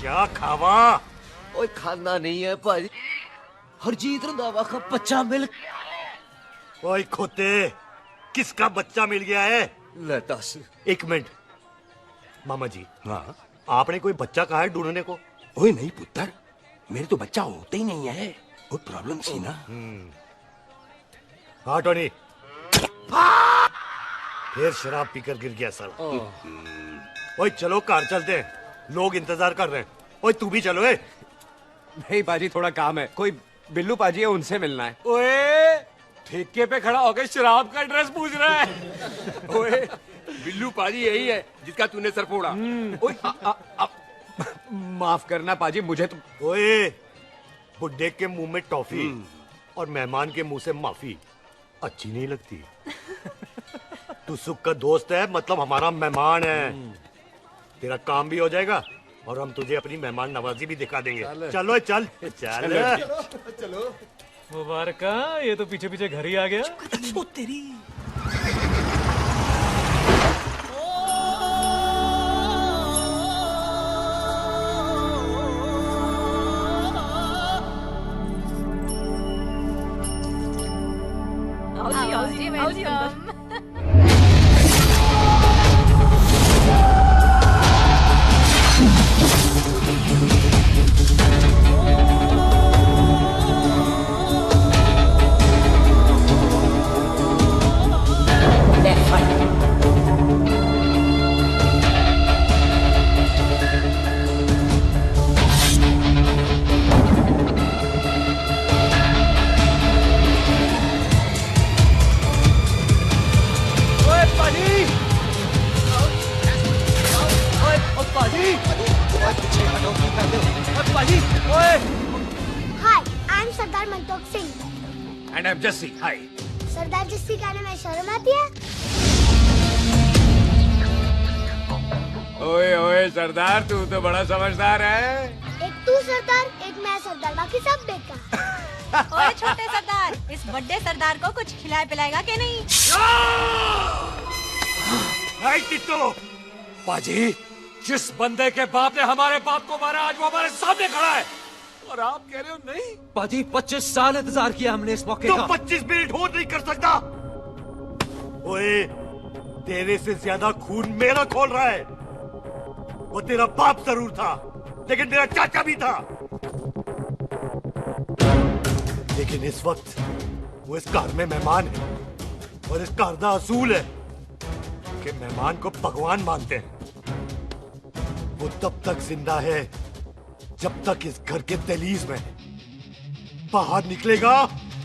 I: क्या खावा?
S: ओए खाना नहीं है पाजी, हरजीत रंधावा का बच्चा मिल।
I: ओए खोते, किसका बच्चा मिल गया है?
S: ले दस।
I: एक मिनट मामा जी। हाँ, आपने कोई बच्चा कहा है ढूंढने को?
C: ओए नहीं पुत्र, मेरे तो बच्चा होते ही नहीं है। वो प्रॉब्लम सी ना।
I: हाँ टोनी, फिर शराब पीकर गिर गया साला। ओए चलो कार चलते हैं, लोग इंतजार कर रहे हैं। ओए तू भी चलो।
A: नहीं पाजी, थोड़ा काम है, कोई बिल्लू पाजी है, उनसे मिलना है।
K: ओए, ठेके पे खड़ा होकर शराब का एड्रेस पूछ रहा है।
C: ओए, बिल्लू पाजी यही है जिसका तूने सर फोड़ा।
A: ओए, माफ करना पाजी, मुझे तो।
I: ओए, बुड्ढे के मुंह में टॉफी और मेहमान के मुंह से माफी अच्छी नहीं लगती। तू सुख का दोस्त है, मतलब हमारा मेहमान है। तेरा काम भी हो जाएगा और हम तुझे अपनी मेहमान नवाजी भी दिखा देंगे। चलो चल चल
Q: चलो। मुबारका, ये तो पीछे पीछे घर ही आ गया।
J: तेरी
T: Hi, I'm Sardar मंतोक Singh.
A: And I'm Jesse. Hi.
T: सरदार जस्सी कहने में शर्म आती है?
A: ओए ओए सरदार, तू तो बड़ा समझदार है।
T: एक तू सरदार, एक मैं सरदार, बाकी सब बेकार।
F: ओए छोटे सरदार, इस बड़े सरदार को कुछ खिलाए पिलाएगा कि नहीं?
I: टिट्टो,
K: पाजी, जिस बंदे के बाप ने हमारे बाप को मारा, आज वो हमारे सामने खड़ा है और आप कह रहे हो नहीं?
S: पाजी 25 साल इंतजार किया हमने इस मौके
I: तो
S: का।
I: 25 मिनट हो नहीं कर सकता। ओए, तेरे से ज्यादा खून मेरा खोल रहा है। वो तेरा बाप जरूर था, लेकिन मेरा चाचा भी था। लेकिन इस वक्त वो इस घर में मेहमान है और इस घर का असूल है कि मेहमान को भगवान मानते हैं। वो तब तक जिंदा है जब तक इस घर के दहलीज में है। बाहर निकलेगा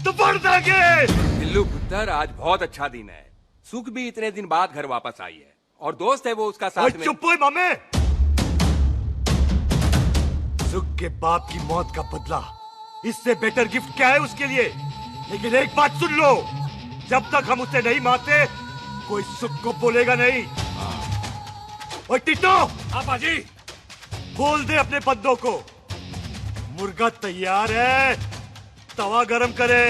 I: तो बढ़ देंगे।
C: बिल्लू पुत्र, आज बहुत अच्छा दिन है। सुख भी इतने दिन बाद घर वापस आई है और दोस्त है वो उसका
I: ओए
C: साथ में।
I: चुप हो मामे। सुख के बाप की मौत का बदला, इससे बेटर गिफ्ट क्या है उसके लिए? लेकिन एक बात सुन लो, जब तक हम उसे नहीं मारते कोई सुख को बोलेगा नहीं। ओए टिट्टो।
C: हाँ पाजी।
I: बोल दे अपने बंदों को मुर्गा तैयार है, तवा गरम करे।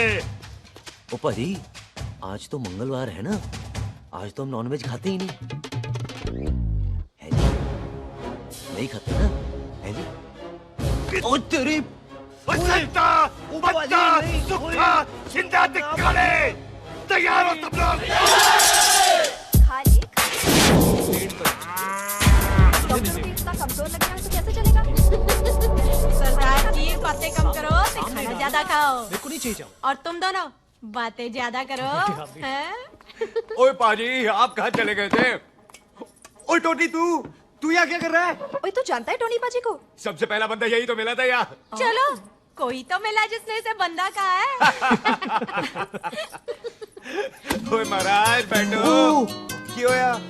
S: ओ पाजी, आज तो मंगलवार है ना, आज तो हम नॉनवेज खाते ही नहीं है जी? नहीं खाते ना, है जी? ओ तेरी
I: संता, बच्चा, सुखा, जिंदा दिखाने, तैयार हो तुम लोग?
P: इतना कमजोर लग रहा है तो कैसे चलेगा?
F: सरदार जी बातें कम करो, तो खाना ज्यादा खाओ।
Q: मेरे को नहीं चाहिए चावल।
F: और तुम दोनों बातें ज्यादा करो, हैं?
A: ओए पाजी, आप कहाँ चले गए थे? ओए टोटी, तू यहाँ क्या कर रहा है?
P: ओए तू जानता है टोनी पाजी को?
A: सबसे पहला बंदा यही तो मिला था यहाँ।
F: चलो कोई तो मिला जिसने इसे बंदा कहा है।
A: ओए महाराज बैठो। क्यों यार?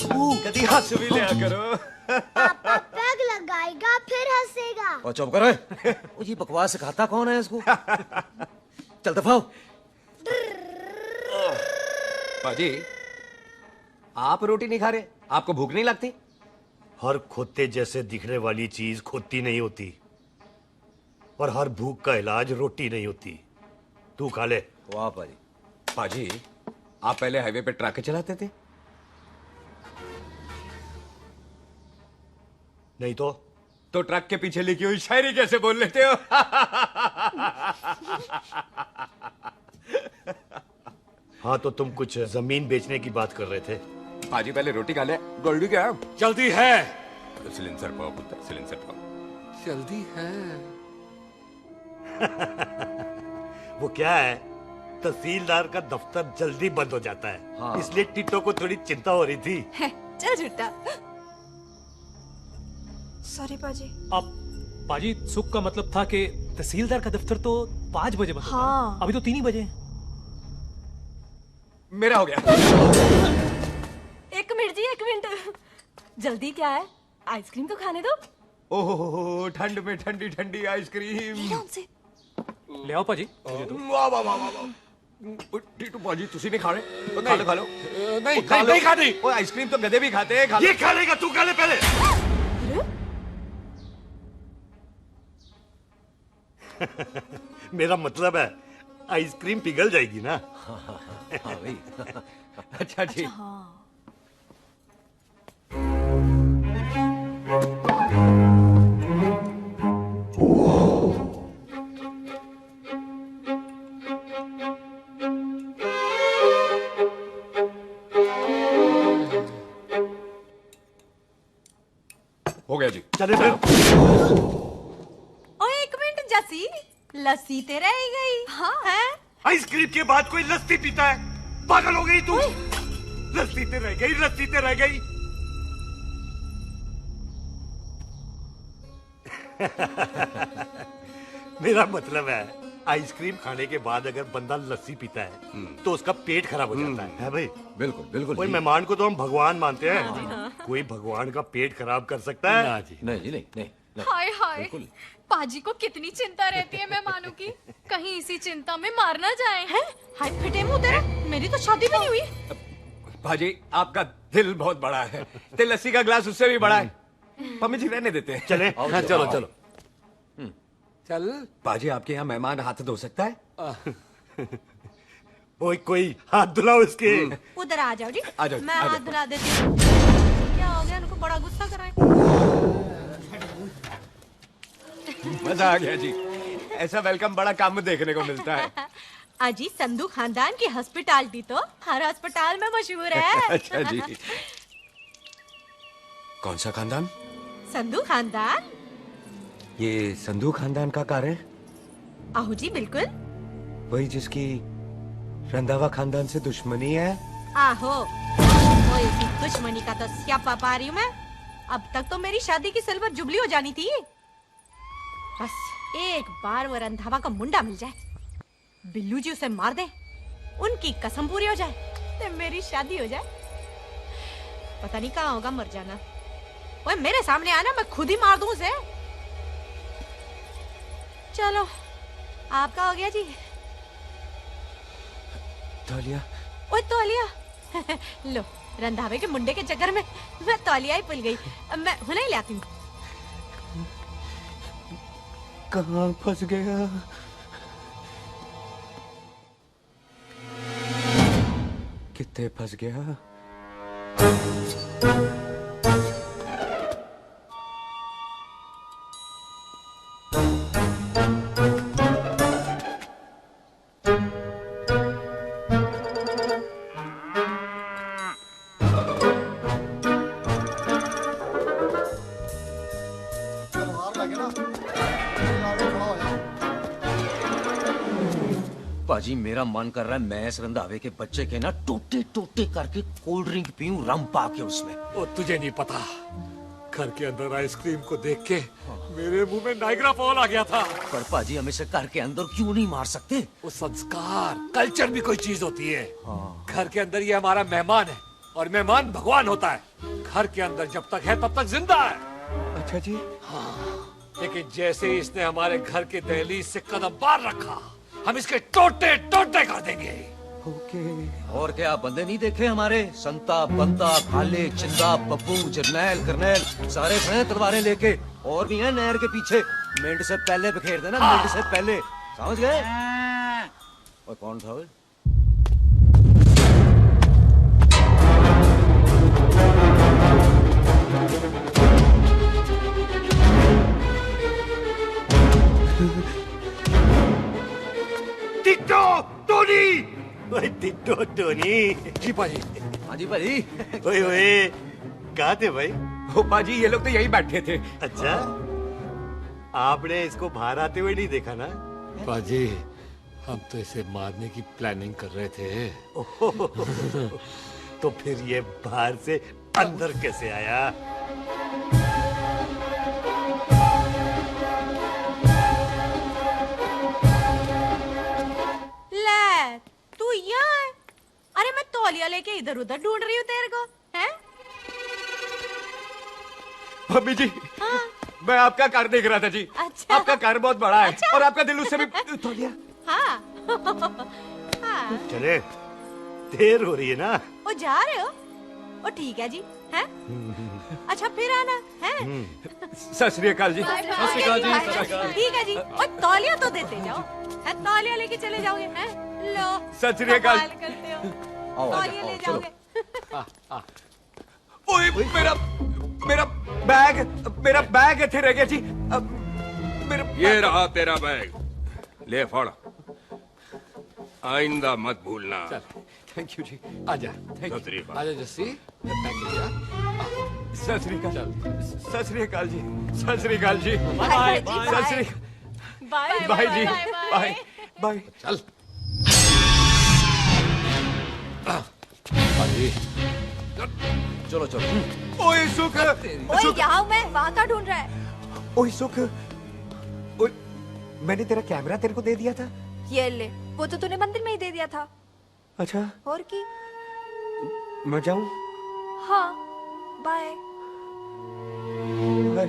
A: कभी हंस भी लिया करो।
T: पापा पैग लगाएगा फिर हंसेगा।
S: और चुप करो। ओ ये बकवास सिखाता कौन है इसको? चल दफा हो।
A: पाजी, आप रोटी नहीं खा रहे? आपको भूख नहीं लगती?
I: हर खोते जैसे दिखने वाली चीज खोती नहीं होती, और हर भूख का इलाज रोटी नहीं होती। तू खा ले।
S: वाह पाजी।
A: पाजी, आप पहले हाईवे पे ट्रक चलाते थे?
I: नहीं तो
A: ट्रक के पीछे लिखी हुई शायरी कैसे बोल लेते हो?
I: हाँ तो तुम कुछ जमीन बेचने की बात कर रहे थे।
A: पाजी पहले रोटी खा ले। गोल्डी क्या?
C: जल्दी है।
A: सिलेंसर पाओ पुत्र, सिलेंसर पाओ।
C: जल्दी है।
I: वो क्या है, तहसीलदार का दफ्तर जल्दी बंद हो जाता है।
S: हाँ।
I: इसलिए टिट्टो को थोड़ी चिंता हो रही थी।
P: चल झूठा। सॉरी पाजी।
Q: अब पाजी, सुख का मतलब था कि तहसीलदार का दफ्तर तो 5 बजे बंद होता है।
P: हाँ।
Q: अभी तो 3 ही बजे।
A: मेरा हो गया।
P: एक मिनट जी, एक मिनट। जल्दी क्या है? आइसक्रीम तो खाने दो।
A: ओह, ठंड में ठंडी ठंडी आइसक्रीम।
Q: ले आओ पाजी।
A: वाह वाह वाह वाह। टीटू पाजी, तुसी नहीं खा रहे? खा लो खा लो।
C: नहीं खानी।
A: ओए आइसक्रीम तो गधे भी खाते हैं।
I: ये खा लेगा, तू खा ले पहले। मेरा मतलब है आइसक्रीम पिघल जाएगी ना।
S: हाँ भाई।
A: अच्छा ठीक। हो गया जी।
I: चले फिर।
F: ओ एक मिनट जसी, लस्सी ते रह गई। हाँ है?
I: आइसक्रीम के बाद कोई लस्सी पीता है? पागल हो गई तू? लस्सी ते रह गई, लस्सी ते रह गई। मेरा मतलब है आइसक्रीम खाने के बाद अगर बंदा लस्सी पीता है तो उसका पेट खराब हो जाता है भाई?
A: बिल्कुल बिल्कुल।
I: कोई मेहमान को तो हम भगवान मानते हैं, कोई भगवान का पेट खराब कर सकता है?
S: ना जी, नहीं जी, नहीं।
U: हाय हाय, पाजी को कितनी चिंता रहती है मेहमानों की, कहीं इसी चिंता में मार ना जाए।
F: हैं? हाय फिटे मुंह तेरा, मेरी तो शादी भी नहीं हुई।
A: पाजी, आपका दिल बहुत बड़ा है। ते लस्सी का ग्लास उससे भी बड़ा है। मम्मी जी रहने देते हैं।
I: चले।
A: हाँ, चलो चलो।
C: चल।
A: पाजी, आपके यहाँ मेहमान हाथ धो सकता है?
I: कोई हाथ धुलाओ इसके।
F: उधर आ जाओ जी।
A: आ जाओ,
F: मैं
A: आ जाओ।
F: हाथ धुला देती हूँ। क्या हो गया, उनको बड़ा गुस्सा कर रहे हैं।
A: मजा आ गया जी। ऐसा वेलकम बड़ा कम देखने को मिलता है।
F: अजी, संधू खानदान की हॉस्पिटैलिटी तो हर अस्पताल में मशहूर है।
A: अच्छा जी। कौन सा खानदान?
F: संधू खानदान।
A: ये संधू खानदान का कार है?
F: आहो जी बिल्कुल।
A: वही जिसकी रंधावा खानदान से दुश्मनी है?
F: आहो, वो इसी दुश्मनी का तो स्यापा पा रही हूँ मैं। अब तक तो मेरी शादी की सिल्वर जुबली हो जानी थी। बस एक बार वो रंधावा का मुंडा मिल जाए, बिल्लू जी उसे मार दे, उनकी कसम पूरी हो जाए, तो मेरी शादी हो जाए। पता नहीं कहाँ होगा मर जाना। ओए मेरे सामने आना, मैं खुद ही मार दूं उसे। चलो आपका हो गया जी।
A: तौलिया।
F: ओए तौलिया लो, रंधावे के मुंडे के चक्कर में मैं तौलिया ही भूल गई। अब मैं हुने ही लाती हूँ।
A: कहाँ फंस गया? कितने फंस गया?
S: पाजी मेरा मन कर रहा है मैं इस रंधावे के बच्चे के ना टोटे टोटे करके कोल्ड ड्रिंक पीऊं, रम पाके उसमें।
K: वो तुझे नहीं पता, घर के अंदर आइसक्रीम को देख के मेरे मुंह में नाइग्रा फॉल आ गया था।
S: पर पाजी हम इसे घर के अंदर क्यों नहीं मार सकते?
K: वो संस्कार कल्चर भी कोई चीज होती है। घर के अंदर ये हमारा मेहमान है और मेहमान भगवान होता है। घर के अंदर जब तक है तब तक जिंदा है।
A: अच्छा जी।
K: हाँ, लेकिन जैसे ही इसने हमारे घर के दहलीज से कदम बाहर रखा, हम इसके टोटे टोटे कर देंगे।
A: ओके।
S: और क्या बंदे नहीं देखे हमारे? संता, बंता, खाले, चिंदा, बब्बू, जरनैल, करनैल सारे खड़े तलवारें लेके। और भी हैं नहर के पीछे। मिनट से पहले बिखेर देना, मिनट से पहले। समझ गए? और कौन था वो?
I: Ditto Tony. ओए टिट्टो टोनी।
K: जी पाजी।
S: हाँ जी पाजी।
I: ओए ओए कहाँ थे भाई?
A: ओ पाजी ये लोग तो यही बैठे थे।
I: अच्छा, आपने इसको बाहर आते हुए नहीं देखा ना?
K: पाजी हम तो इसे मारने की प्लानिंग कर रहे थे।
I: तो फिर ये बाहर से अंदर कैसे आया?
F: ले तू यहाँ है? अरे मैं तौलिया लेके इधर उधर ढूंढ रही हूँ तेरे को, हैं?
A: मम्मी जी।
F: हाँ?
A: मैं आपका कार देख रहा था जी।
F: अच्छा।
A: आपका कार बहुत बड़ा है।
F: अच्छा।
A: और आपका दिल उससे भी। तौलिया।
F: हाँ हाँ।
I: चले, देर हो रही है ना?
F: ओ जा रहे हो? ओ ठीक है जी, हैं? अच्छा फिर आना, हैं?
A: सत श्री अकाल जी।
F: सत श्री अकाल जी, सत श्री अकाल। ठीक है जी। और तौलिया तो देते जाओ, है? तौलिया लेके चले जाओगे, हैं? लो।
A: सत श्री अकाल।
F: कमाल करते हो।
S: आओ,
F: तौलिया
S: आओ,
F: ले
S: चलो।
F: जाओगे।
A: ओए मेरा मेरा बैग इथे रह गया जी। मेरा
C: ये रहा तेरा बैग, ले फड़। आइंदा मत भूलना।
A: थैंक यू जी।
K: आजा। आजा जस्सी।
A: सत श्री अकाल। सत श्री अकाल जी। सत श्री अकाल जी।
F: बाय
A: सत श्री
F: बाय
A: बाय जी। Bye bye.
K: चल। पाजी
S: चलो चलो।
A: ओए सुख।
P: ओए यहाँ हूँ मैं, वहाँ का ढूंढ रहा है?
A: ओए सुख, ओए मैंने तेरा कैमरा तेरे को दे दिया था।
P: ये ले, वो तो तूने मंदिर में ही दे दिया था।
A: अच्छा।
P: और की?
A: मैं जाऊं?
P: हाँ, bye.
A: Bye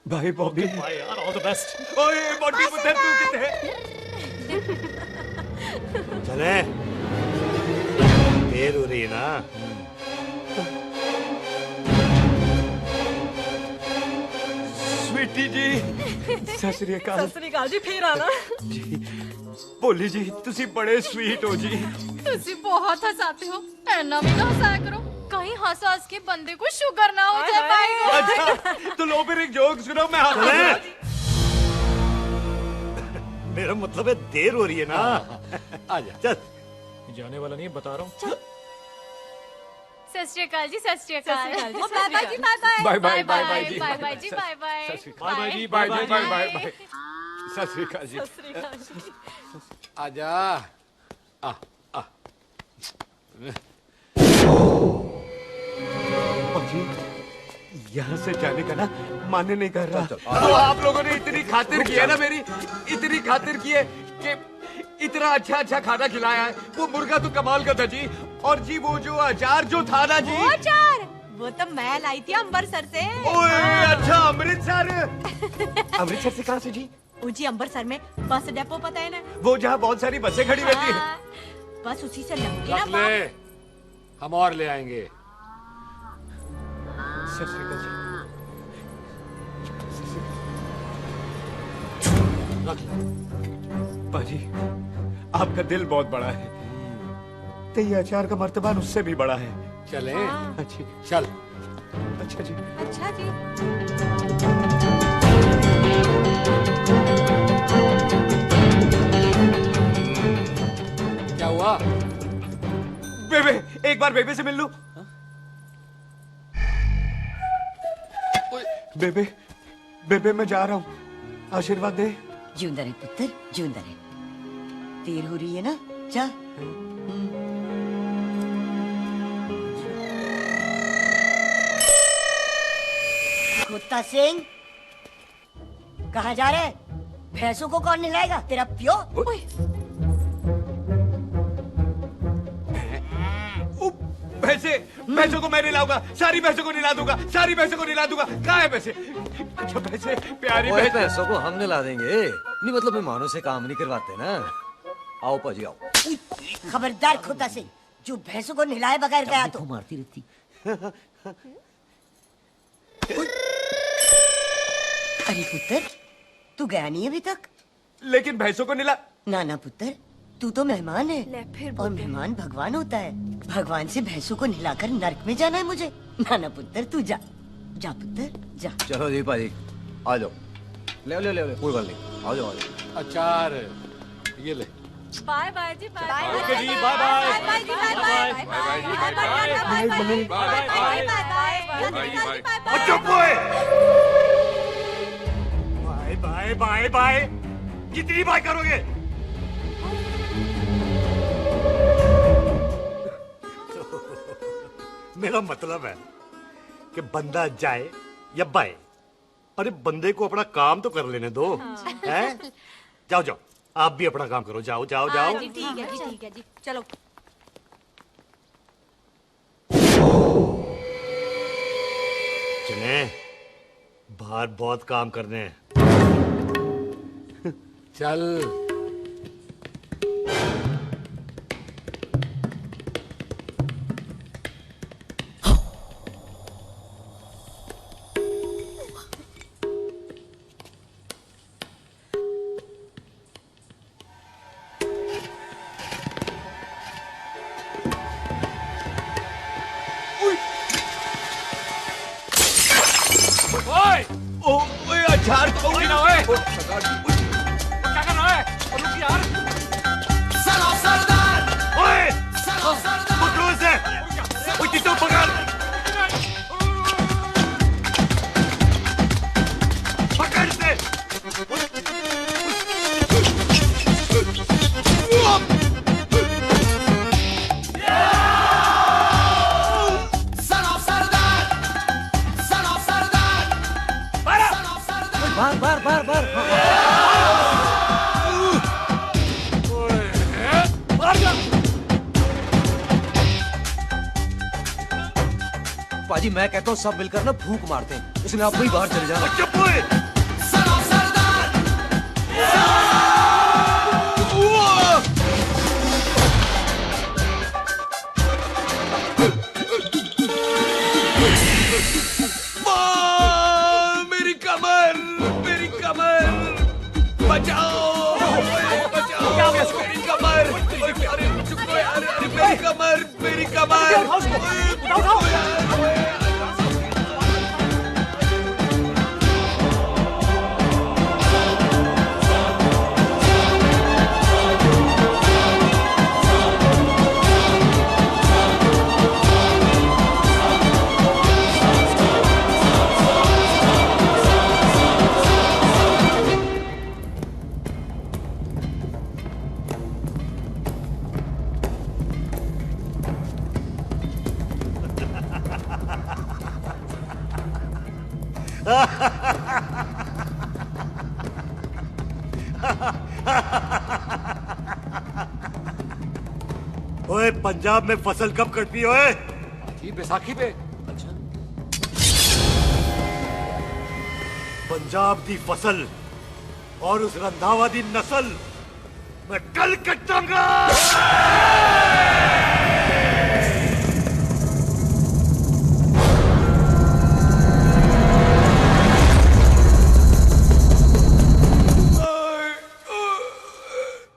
A: bye Bobby.
Q: Bye यार, ऑल द बेस्ट।
A: ओए बॉडी पुत्र तू कितने है?
I: चले, देर हो रही है ना?
A: स्वीटी जी। सत श्री अकाल।
B: सत श्री अकाल जी, फिर आना
A: जी। भोली जी तुसी बड़े स्वीट हो जी।
U: तुसी बहुत हंसाते हो, ऐना भी ना हंसाया करो, कहीं हंस हंस के बंदे को शुगर ना हो जाए पाएगा।
A: अच्छा तो लो फिर एक जोक सुनो, मैं हंस।
I: मेरा मतलब है देर हो रही है ना?
K: आजा।
I: चल।
Q: जाने वाला नहीं, बता रहा हूँ।
U: सत श्री अकाल जी, सत श्री अकाल।
F: बाय बाय जी, bye bye.
A: Bye bye bye जी।
U: बाय बाय जी, बाय बाय।
A: बाय बाय जी, बाय बाय बाय बाय। सत श्री अकाल जी।
K: आजा।
A: यहाँ से जाने का ना मन नहीं कर रहा। तो आप लोगों ने इतनी खातिर की है ना मेरी, इतनी खातिर की है कि इतना अच्छा अच्छा खाना खिलाया है। वो मुर्गा तो कमाल का था जी, और जी वो जो अचार जो था ना जी,
F: वो अचार वो तो मैं लाई थी अमृतसर से।
A: ओए अच्छा अमृतसर। अमृतसर से कहाँ से जी?
F: जी अमृतसर में बस डिपो पता है ना,
A: वो जहाँ बहुत सारी बसें खड़ी रहती है।
F: हाँ, बस उसी से लग के
K: रख
F: ना
K: ले, हम और ले आएंगे।
A: सत श्री अकाल जी।
K: रख ले।
A: पाजी आपका दिल बहुत बड़ा है, तो ये अचार का मर्तबान उससे भी बड़ा है।
K: चले?
A: अच्छी
K: चल।
A: अच्छा जी।
F: अच्छा जी।
K: क्या हुआ?
A: बेबे, एक बार बेबे से मिल लूं। बेबे, बेबे मैं जा रहा हूँ, आशीर्वाद दे।
M: जिंदा रहे पुत्र, जिंदा रहे। देर हो रही है ना, जा। कुत्ता सिंह, कहाँ जा रहे है? भैंसों को कौन नहलाएगा? तेरा प्यो?
A: भैंसों को मैं नहलाऊंगा, सारी भैंसों को नहला दूंगा, सारी भैंसों को नहला दूंगा। कहाँ है भैंसे? अच्छा भैंसे, प्यारी
S: भैंसों को हम नहला देंगे। नहीं मतलब मेहमानों से काम नहीं करवाते ना। आओ पाजी आओ।
M: खबरदार कुत्ता सिंह, जो भैंसों को नहलाए बगैर गया तो
S: मारती रहती।
M: अरे पुत्र, तू गया नहीं अभी तक?
A: लेकिन भैंसों को नहला।
M: ना ना पुत्र, तू तो मेहमान है,
P: ले फिर
M: और मेहमान भगवान होता है। भगवान से भैंसों को नहलाकर नरक में जाना है मुझे? ना ना पुत्र, तू जा, जा पुत्र जा।
S: चलो जी पाजी, आ जाओ। ले ले ले ले, कोई बात नहीं, आ जाओ आ जाओ।
K: अचार ये ले।
U: बाय बाय जी, बाय बाय।
K: ओके जी, बाय बाय।
U: बाय जी, बाय बाय। बाय बाय जी, बाय बाय। Bye bye.
I: चुप हुए। बाय बाय बाय बाय, कितनी बाय करोगे? मेरा मतलब है कि बंदा जाए या बाय, अरे बंदे को अपना काम तो कर लेने दो। हैं? जाओ जाओ, आप भी अपना काम करो, जाओ जाओ जाओ।
F: जी ठीक है जी, ठीक है जी, चलो।
I: चले, बाहर बहुत काम करने हैं।
K: चल।
A: अचार तो
K: ना ओए। क्या कर रहा है? रुक यार।
I: सरदार, ओए, पकड़ो इसे, ओए टिट्टू पकड़, पकड़ इसे।
S: बार बार बार पाजी, मैं कहता हूँ सब मिलकर ना फूंक मारते हैं, इसलिए आप भी बाहर चले जाना।
I: चुप हुए।
A: मेरी कमर।
I: ओए पंजाब में फसल कब कटती है ओए?
K: ये बैसाखी पे। अच्छा।
I: पंजाब दी फसल और उस रंधावा दी नस्ल मैं कल कटांगा।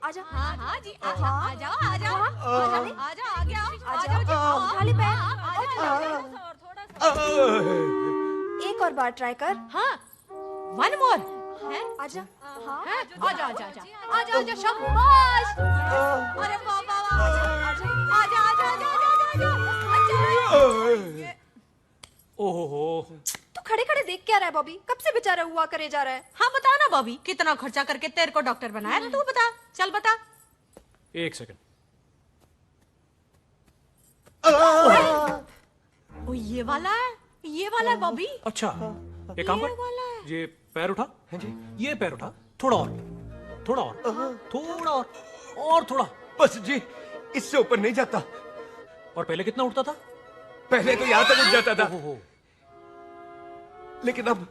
P: आजा। हाँ हाँ जी आजा आ जाओ आ जाओ आ जाओ आगे आओ आ जाओ जी उठा ली पैर एक और बार ट्राई कर। हाँ वन मोर है आजा। हाँ आजा आजा आजा आजा आजा शाबाश। अरे वाह वाह वाह आजा आजा आजा आजा आजा।
Q: ओहो
P: तू खड़े खड़े देख क्या रहा है बॉबी? कब से बेचारा हुआ करे जा रहा है?
F: हाँ बता ना बॉबी, कितना खर्चा करके तेरे को डॉक्टर बनाया ना, तू बता, चल बता।
Q: एक सेकंड।
F: ओ ये वाला है बॉबी।
Q: अच्छा एक काम कर, ये पैर उठा। ये पैर उठा, थोड़ा और थोड़ा और थोड़ा और थोड़ा।
A: बस जी, इससे ऊपर नहीं जाता।
Q: और पहले कितना उठता था?
A: पहले तो यहाँ तक उठ जाता था, लेकिन अब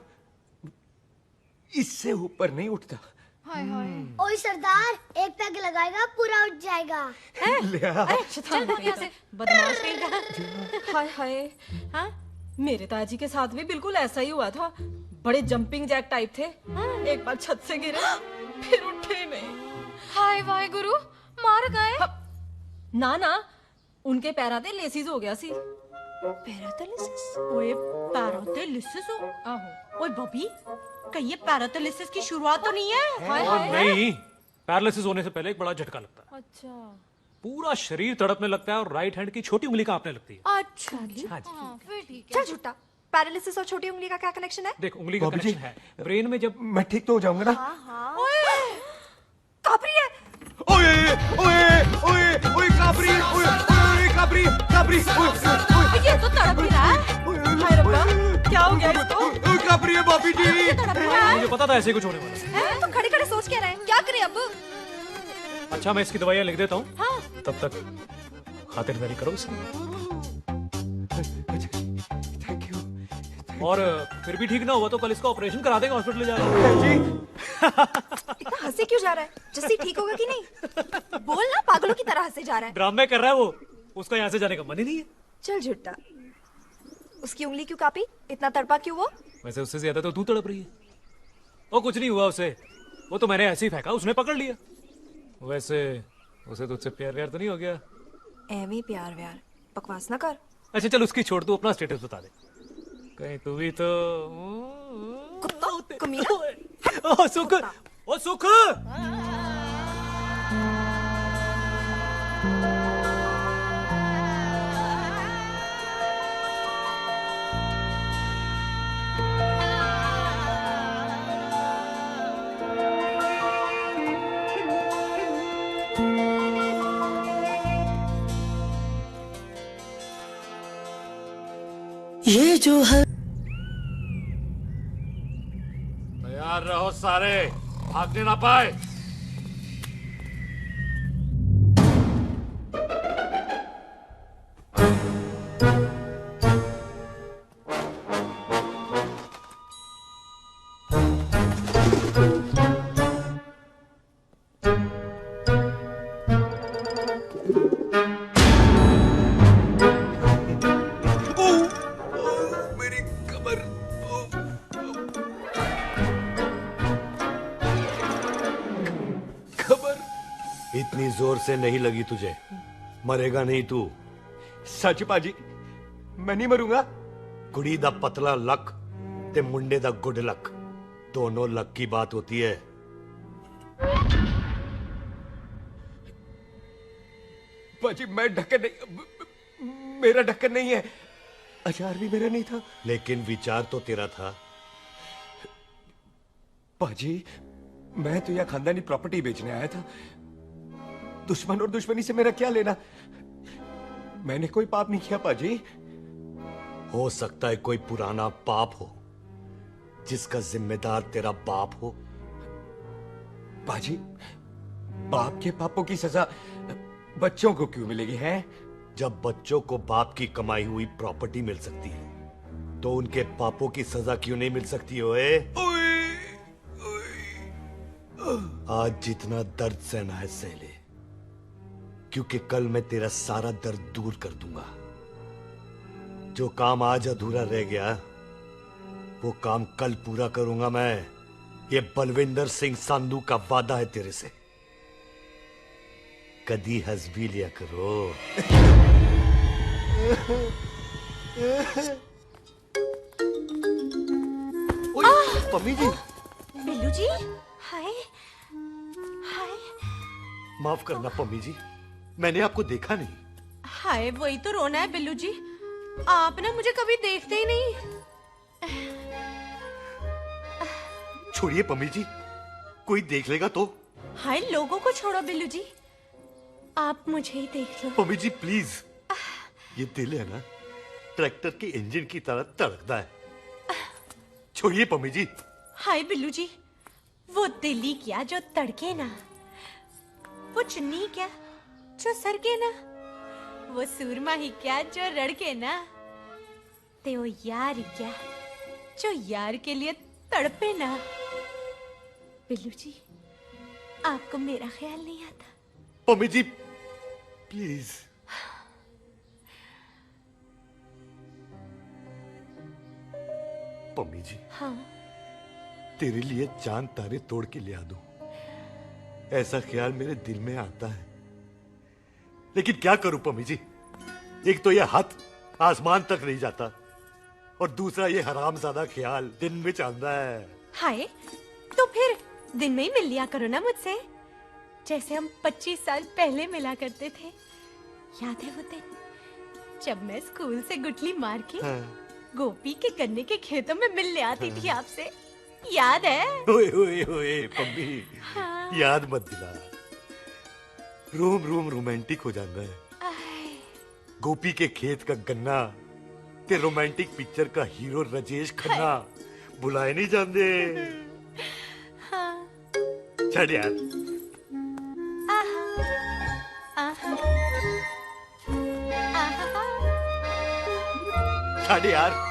A: इससे ऊपर नहीं उठता।
T: ओए सरदार, एक पैग लगाएगा पूरा उठ जाएगा।
F: चल यहाँ से बदमाश कहीं।
B: हाय हाय। हाँ मेरे ताजी के साथ भी बिल्कुल ऐसा ही हुआ था। बड़े जंपिंग जैक टाइप थे। एक बार छत से गिरे फिर उठे नहीं।
U: हाय वाहे गुरु, मार गए?
B: ना ना, उनके पैरा ते लेसिस हो गया सी।
F: पैरालिसिस? ओए पैरालिसिस हो? आहो। ओए बॉबी, कहीं ये पैरालिसिस की शुरुआत तो नहीं है?
Q: हाय हाय। नहीं, पैरालिसिस होने से पहले एक बड़ा झटका लगता है।
B: अच्छा।
Q: पूरा शरीर तड़पने लगता है और राइट हैंड की छोटी उंगली कांपने लगती है।
P: अच्छा जी।
Q: हाँ जी।
P: फिर ठीक है। चल झूठा, पैरालिसिस और छोटी उंगली का क्या कनेक्शन है?
Q: देख उंगली का कनेक्शन है ब्रेन में। जब
A: मैं ठीक तो हो जाऊंगा ना?
P: ओए काबरी है।
A: ओए ओए ओए ओए काबरी, ओए ओए काबरी काबरी,
B: ये तो तड़प ही रहा है। हाय रब्बा, क्या हो गया इसको?
A: ओए काबरी है बॉबी जी।
Q: मुझे पता था ऐसे कुछ होने वाला है।
P: तुम खड़े खड़े सोच क्या रहे हैं? क्या करें अब?
Q: अच्छा मैं इसकी दवाइयाँ लिख देता हूँ। हाँ। तब तक खातिरदारी करो इसकी।
A: Thank you.
Q: और फिर भी ठीक ना हुआ तो कल इसका ऑपरेशन करा देंगे हॉस्पिटल ले जाकर।
P: इतना हंसे क्यों जा रहा है? जस्सी ठीक होगा कि नहीं? बोल ना, पागलों की तरह हंसे जा रहा है।
Q: ड्रामे कर रहा है वो, उसका यहाँ से जाने का मन ही नहीं है।
P: चल झुट्टा, उसकी उंगली क्यों कापी? इतना तड़पा क्यों वो?
Q: वैसे उससे ज्यादा तो तू तड़प रही है। वो कुछ नहीं हुआ उसे, वो तो मैंने ऐसे ही फेंका, उसने पकड़ लिया। वैसे उसे तुझसे प्यार व्यार तो नहीं हो गया?
P: एवी प्यार व्यार बकवास ना कर।
Q: अच्छा चल उसकी छोड़, तू अपना स्टेटस बता दे। कहीं तू भी तो
P: कुत्ता कमीना।
Q: ओ सुख, ओ सुख।
J: ये जो है
K: तैयार रहो सारे, भागने ना पाए।
I: इतनी जोर से नहीं लगी तुझे, मरेगा नहीं तू।
A: सच पाजी, मैं नहीं मरूंगा।
I: कुड़ी दा पतला लक ते मुंडे दा गुड लक, दोनों लक की बात होती है।
A: पाजी मैं ढक्कन नहीं, मेरा ढक्कन नहीं है। अचार भी मेरा नहीं था।
I: लेकिन विचार तो तेरा था।
A: पाजी मैं तो यह खानदानी प्रॉपर्टी बेचने आया था। दुश्मन और दुश्मनी से मेरा क्या लेना? मैंने कोई पाप नहीं किया पाजी।
I: हो सकता है कोई पुराना पाप हो जिसका जिम्मेदार तेरा बाप हो।
A: पाजी बाप के पापों की सजा
C: बच्चों को क्यों मिलेगी है?
I: जब बच्चों को बाप की कमाई हुई प्रॉपर्टी मिल सकती है तो उनके पापों की सजा क्यों नहीं मिल सकती? ओए आज जितना दर्द सहना है सह ले, क्योंकि कल मैं तेरा सारा दर्द दूर कर दूंगा। जो काम आज अधूरा रह गया वो काम कल पूरा करूंगा मैं। ये बलविंदर सिंह संधू का वादा है तेरे से। कदी हंस भी लिया करो। पम्मी जी।
F: बिल्लू जी, हाय हाय।
I: माफ करना पम्मी जी, मैंने आपको देखा नहीं।
F: हाय, वही तो रोना है बिल्लू जी, आप ना मुझे कभी देखते ही नहीं।
I: छोड़िए पम्मी जी, कोई देख लेगा तो।
F: हाय, लोगों को छोड़ो बिल्लू जी, आप मुझे ही देख लो।
I: पम्मी जी प्लीज, ये दिल है ना ट्रैक्टर के इंजन की तरह धड़कता है। छोड़िए पम्मी जी।
F: हाय बिल्लू जी, वो दिल ही क्या जो तड़के ना, वो चुन्नी क्या जो सरके ना, वो सूरमा ही क्या जो रड़के ना, ते वो यार ही क्या जो यार के लिए तड़पे ना। बिल्लू जी, आपको मेरा ख्याल नहीं आता?
I: पम्मी जी प्लीज। पम्मी जी,
F: हाँ,
I: तेरे लिए चांद तारे तोड़ के ले आ दूं, ऐसा ख्याल मेरे दिल में आता है। लेकिन क्या करूं पम्मी जी, एक तो ये हाथ आसमान तक नहीं जाता और दूसरा ये हरामजादा ख्याल दिन में चांदा है।
F: हाय, तो फिर दिन में ही मिल लिया करो ना मुझसे, जैसे हम 25 साल पहले मिला करते थे। याद है वो दिन जब मैं स्कूल से गुठली मार के गोपी के गन्ने के खेतों में मिलने आती थी आपसे, याद है?
I: ओए ओए ओए पम्मी, याद मत दिला। रोम रोम रोमांटिक हो जाता है। गोपी के खेत का गन्ना ते रोमांटिक पिक्चर का हीरो राजेश खन्ना बुलाए नहीं जाते। छड़ यार। छड़ यार।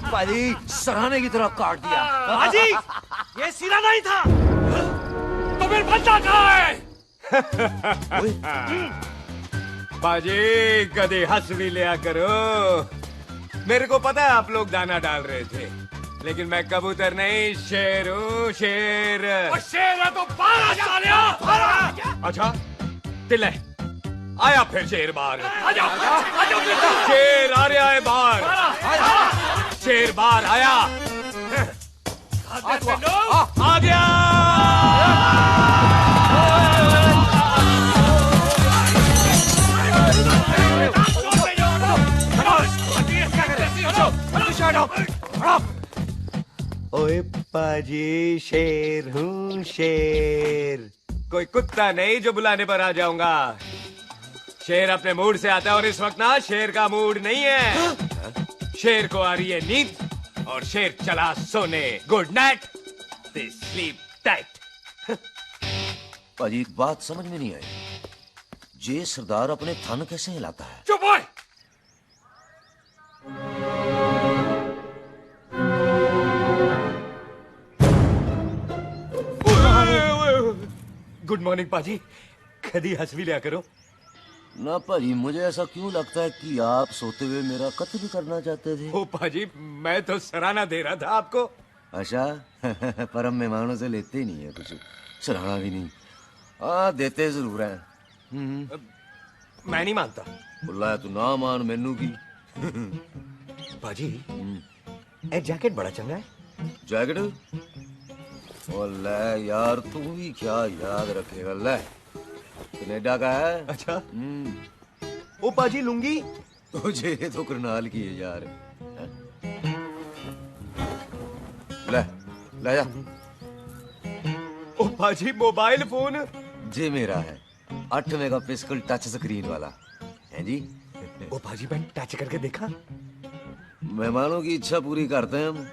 S: पाजी, सराहने की तरह काट दिया।
C: पाजी, ये सिरा नहीं था। तो फिर बच्चा कहाँ है?
A: पाजी, कदे हंस भी लिया करो। मेरे को पता है आप लोग दाना डाल रहे थे, लेकिन मैं कबूतर नहीं शेर हूँ, शेर।
C: और शेर है तो बाहर आ सालिया।
A: अच्छा, तिले आया फिर शेर बाहर।
C: आजा,
A: शेर आ रहा है बाहर। शेर बाहर आया। आ गया।
G: ओए पाजी, शेर हूँ शेर।
A: कोई कुत्ता नहीं जो बुलाने पर आ जाऊंगा। शेर अपने मूड से आता है और इस वक्त ना शेर का मूड नहीं है। शेर को आ रही है नींद और शेर चला सोने। Good night, sleep tight.
S: पाजी, एक बात समझ में नहीं आई, जे सरदार अपने थन कैसे हिलाता है?
C: चुप हो।
A: गुड मॉर्निंग पाजी। कदी हंस भी लिया करो।
S: ना भाजी, मुझे ऐसा क्यों लगता है कि आप सोते हुए मेरा कत्ल करना चाहते थे?
A: ओ पाजी, मैं तो सराहना दे रहा था आपको।
S: अच्छा पर हम मेहमानों से लेते ही नहीं है कुछ, सराहना भी नहीं। हाँ देते जरूर है।
A: मैं नहीं मानता।
S: बुलाया तू ना मान, मैनू की।
A: पाजी ए जैकेट बड़ा चंगा है।
S: जैकेट? ओ ले यार, तू भी क्या याद रखेगा। ले कनेडा का है।
A: अच्छा। ओ पाजी लुंगी?
S: तुझे तो करनाल की है यार। ले ले जा।
A: ओ पाजी मोबाइल फोन?
S: जी मेरा है, 8 मेगापिक्सल टच स्क्रीन वाला है जी।
A: ओ पाजी मैं टच करके देखा।
S: मेहमानों की इच्छा पूरी करते हैं हम,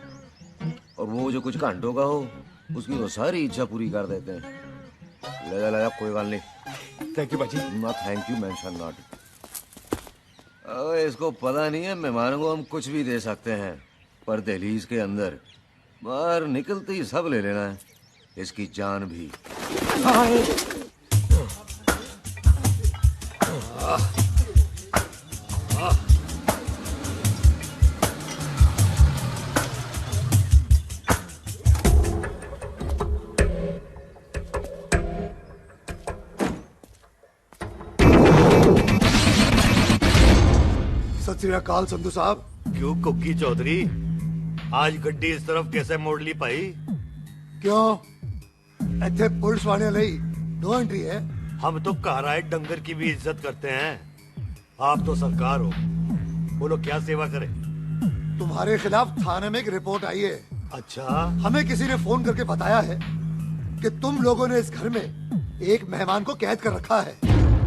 S: और वो जो कुछ घंटों का हो उसकी तो सारी इच्छा पूरी कर देते हैं। ले जा कोई बात नहीं।
A: थैंक यू बाजी।
S: ना थैंक यू मेंशन नॉट। इसको पता नहीं है मेहमानों को हम कुछ भी दे सकते हैं, पर दहलीज के अंदर बाहर निकलते ही सब ले लेना है, इसकी जान भी।
I: सत श्री अकाल संधू साहब। क्यों कुक्की चौधरी, आज गड्डी इस तरफ कैसे मोड़ ली पाई?
H: क्यों इतने पुलिस वाले नहीं नो एंट्री है?
I: हम तो कहराए डंगर की भी इज्जत करते हैं। आप तो सरकार हो, बोलो क्या सेवा करें?
H: तुम्हारे खिलाफ थाने में एक रिपोर्ट आई है।
I: अच्छा?
H: हमें किसी ने फोन करके बताया है कि तुम लोगों ने इस घर में एक मेहमान को कैद कर रखा है।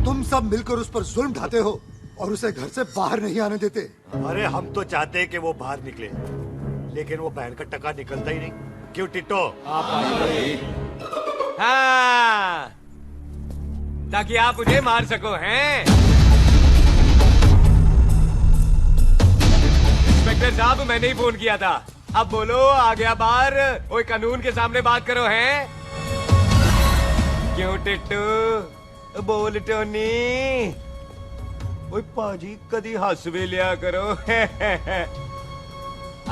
H: तुम सब मिलकर उस पर जुल्म ढाते हो और उसे घर से बाहर नहीं आने देते।
I: अरे हम तो चाहते हैं कि वो बाहर निकले, लेकिन वो बहन का टका निकलता ही नहीं। क्यों टिट्टो?
A: हाँ, ताकि आप मुझे मार सको हैं। इंस्पेक्टर साहब मैंने ही फोन किया था। अब बोलो आ गया बाहर। ओए कानून के सामने बात करो हैं। क्यों टिट्टू? बोल टोनी। ओए पाजी कदी हंस भी लिया करो।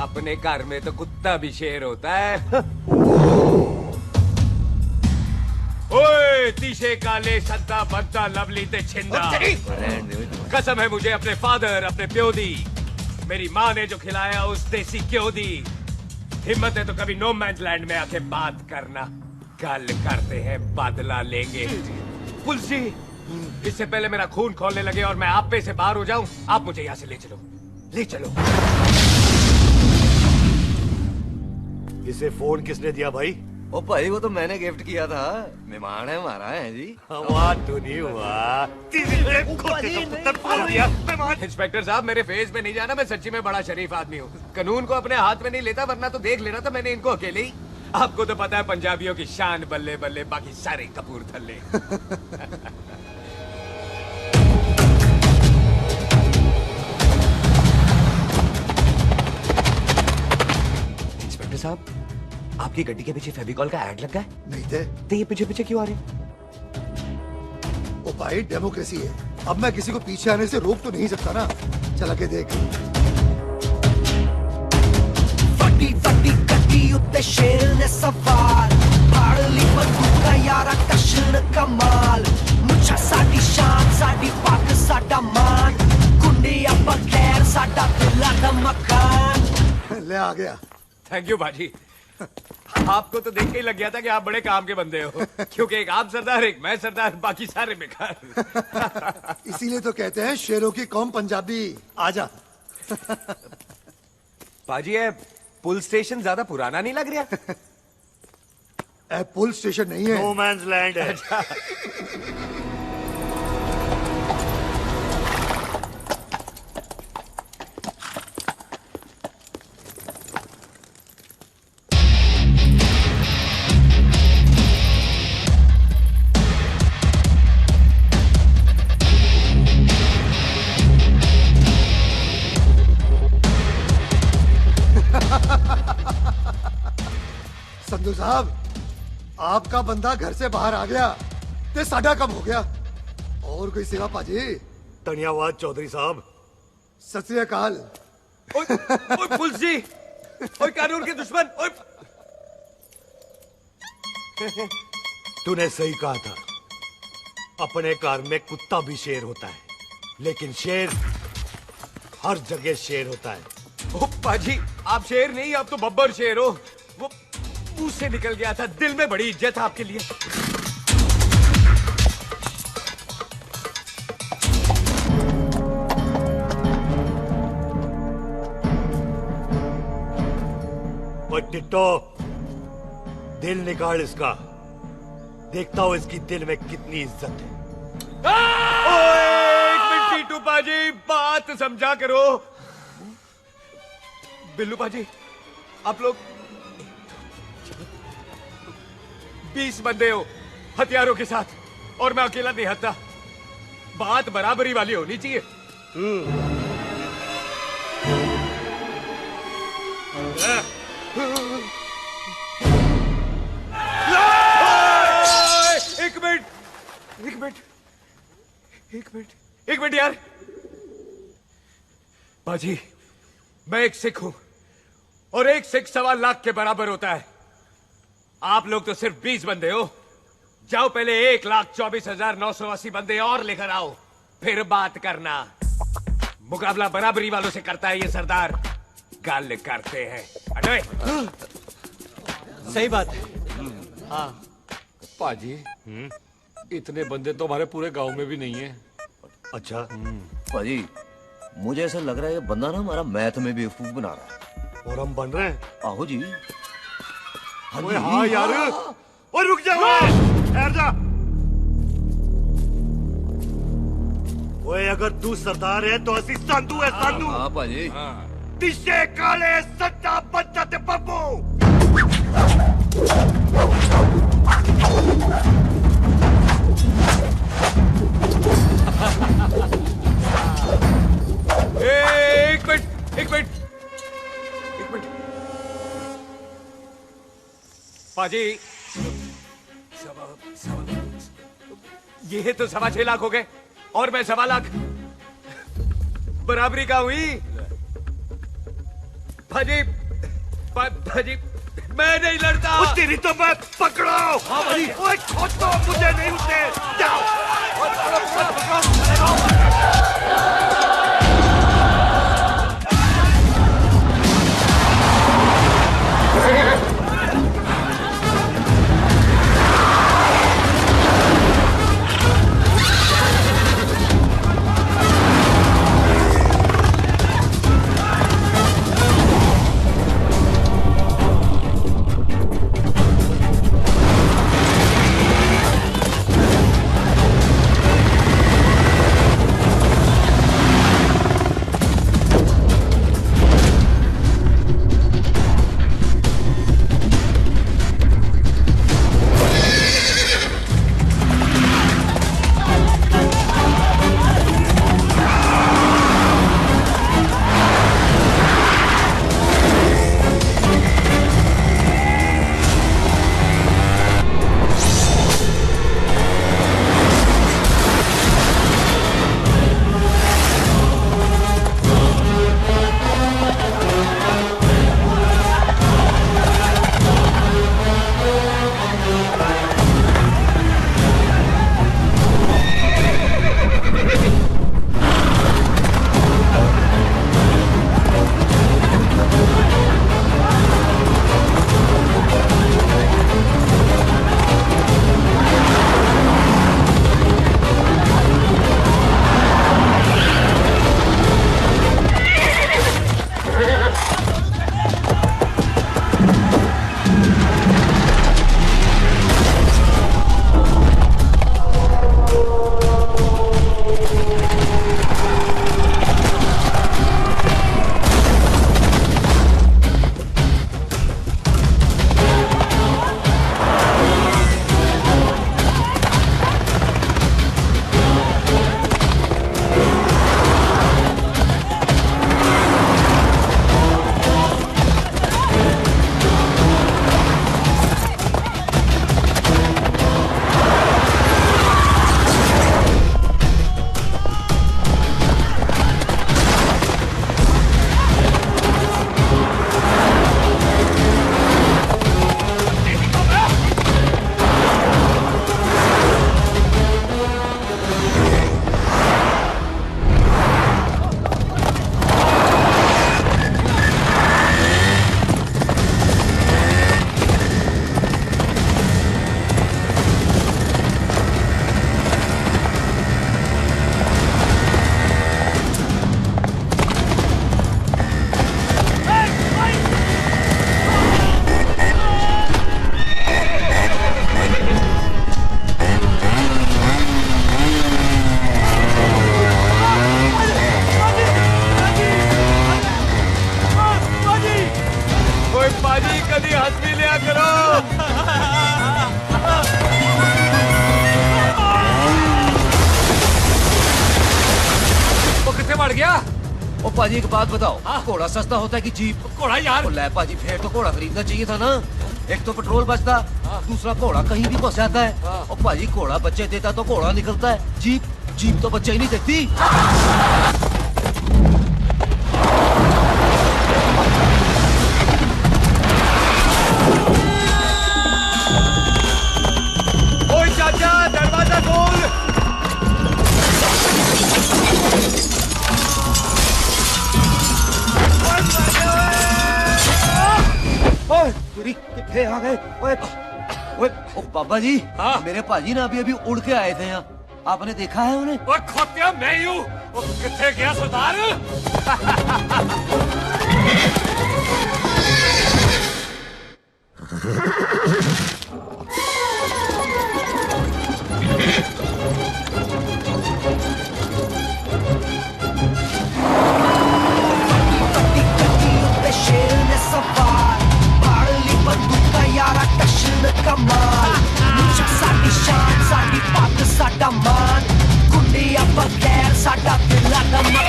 A: अपने घर में तो कुत्ता भी शेर होता है। ओए तीशे काले सद्दा बद्दा लवली ते छिंदा, कसम है मुझे अपने फादर अपने प्यो दी, मेरी माँ ने जो खिलाया उस देसी क्यों दी। हिम्मत है तो कभी नो मैंस लैंड में आके बात करना। कल करते हैं बदला लेंगे। पुलसी इससे पहले मेरा खून खोलने लगे और मैं आप पे से बाहर हो जाऊं, आप मुझे यहाँ से ले चलो, ले चलो।
I: इसे फोन किसने दिया भाई?
S: ओ भाई वो तो मैंने गिफ्ट किया था, मेहमान है हमारा है जी।
I: वाह टोनी वाह।
A: इंस्पेक्टर साहब मेरे फेस पे नहीं जाना, मैं सच्ची में बड़ा शरीफ आदमी हूँ। कानून को अपने हाथ में नहीं लेता, वरना तो देख लेना था मैंने इनको अकेले ही। आपको तो पता है पंजाबियों की शान बल्ले बल्ले, बाकी सारे कपूरथले। इंस्पेक्टर साहब आपकी गड्डी के पीछे फेविकॉल का ऐड लगा है?
H: नहीं थे।
A: तो ये पीछे पीछे क्यों आ रहे?
H: ओ भाई डेमोक्रेसी है, अब मैं किसी को पीछे आने से रोक तो नहीं सकता ना। चला के देख।
J: फटी फटी गड्डी उत्ते शेर ने सवार, फाड़ली बंदूक का यारा कशन कमाल। मुझा साडी शान साडी पग साडा मान, कुंडिया बगैर साडा दिला दा मकान।
H: ले आ गया।
A: थैंक यू बाजी। आपको तो देख के ही लग गया था कि आप बड़े काम के बंदे हो, क्योंकि एक आप सरदार एक मैं सरदार, बाकी सारे बेकार।
H: इसीलिए तो कहते हैं शेरों की कौम पंजाबी। आजा।
A: पाजी ये पुल स्टेशन ज्यादा पुराना नहीं लग रहा?
H: पुल स्टेशन नहीं है,
I: नो मैंस लैंड है।
A: अच्छा।
H: संधू साहब आपका बंदा घर से बाहर आ गया, ते साडा कम हो गया। और कोई सेवा पाजी?
I: धन्यवाद चौधरी साहब।
H: सत श्री अकाल।
A: ओए पुलिस जी, ओए कानून के दुश्मन, ओए।
I: तूने सही कहा था, अपने घर में कुत्ता भी शेर होता है, लेकिन शेर हर जगह शेर होता है।
A: ओ पाजी, आप शेर नहीं, आप तो बब्बर शेर हो। वो मुंह से निकल गया था, दिल में बड़ी इज्जत है आपके लिए।
I: और टिट्टो, दिल निकाल इसका, देखता हूं इसकी दिल में कितनी इज्जत है।
A: एक मिनट टीटू पाजी, बात समझा करो। बिल्लू पाजी, आप लोग 20 बंदे हो हथियारों के साथ, और मैं अकेला नहीं हटता। बात बराबरी वाली होनी चाहिए। एक मिनट, एक मिनट, एक मिनट, एक मिनट यार। बाजी, मैं एक सिख हूं, और एक सिख 1.25 लाख के बराबर होता है। आप लोग तो सिर्फ 20 बंदे हो। जाओ पहले 1,24,980 बंदे और लेकर आओ, फिर बात करना। मुकाबला बराबरी वालों से करता है ये सरदार, गाल करते हैं। अरे
K: सही बात है। हाँ पाजी, इतने बंदे तो हमारे पूरे गांव में भी नहीं है।
I: अच्छा
S: पाजी, मुझे ऐसा लग रहा है ये बंदा ना हमारा मैथ में बेवकूफ बना रहा है।
I: और हम बन रहे हैं?
S: आहो जी।
I: ओए हाँ यार, और रुक जा, ठहर जा। ओए अगर तू सरदार है तो असी संधू है, संधू।
S: हाँ पाजी।
I: दिशे काले सट्टा बच्चा ते पप्पू।
A: एक मिनट, एक मिनट, एक मिनट। पाजी, ये तो 6.25 लाख हो गए, और मैं 1.25 लाख। बराबरी का हुई। भाजी, भाजी, मैं नहीं लड़ता।
I: तेरी तो मैं पकड़ो।
A: हाँ भाजी।
I: ओए खोद दो मुझे, नहीं उठते। जाओ।
S: पाजी एक बात बताओ, घोड़ा सस्ता होता है कि जीप?
K: घोड़ा यार।
S: ले पाजी, फिर तो घोड़ा खरीदना चाहिए था ना। एक तो पेट्रोल बचता, दूसरा घोड़ा कहीं भी फंस जाता है। और पाजी घोड़ा बच्चे देता तो घोड़ा निकलता है, जीप तो बच्चे ही नहीं देती।
A: ओए चाचा, दरवाजा खोल।
S: ओए तेरी कितने आ गए? ओए ओए ओ बाबा जी, मेरे पाजी ना अभी उड़ के आए थे यहाँ, आपने देखा है उन्हें?
K: ओए खोतिया मैं ही हूँ। कितने गया सरदार?
J: शेर ने सवार फाड़ ली बंदूक का यारा टशन कमाल मुझे साडी शान साडी पग साडा मान कुंडिया बगैर साडा दिला दा मकान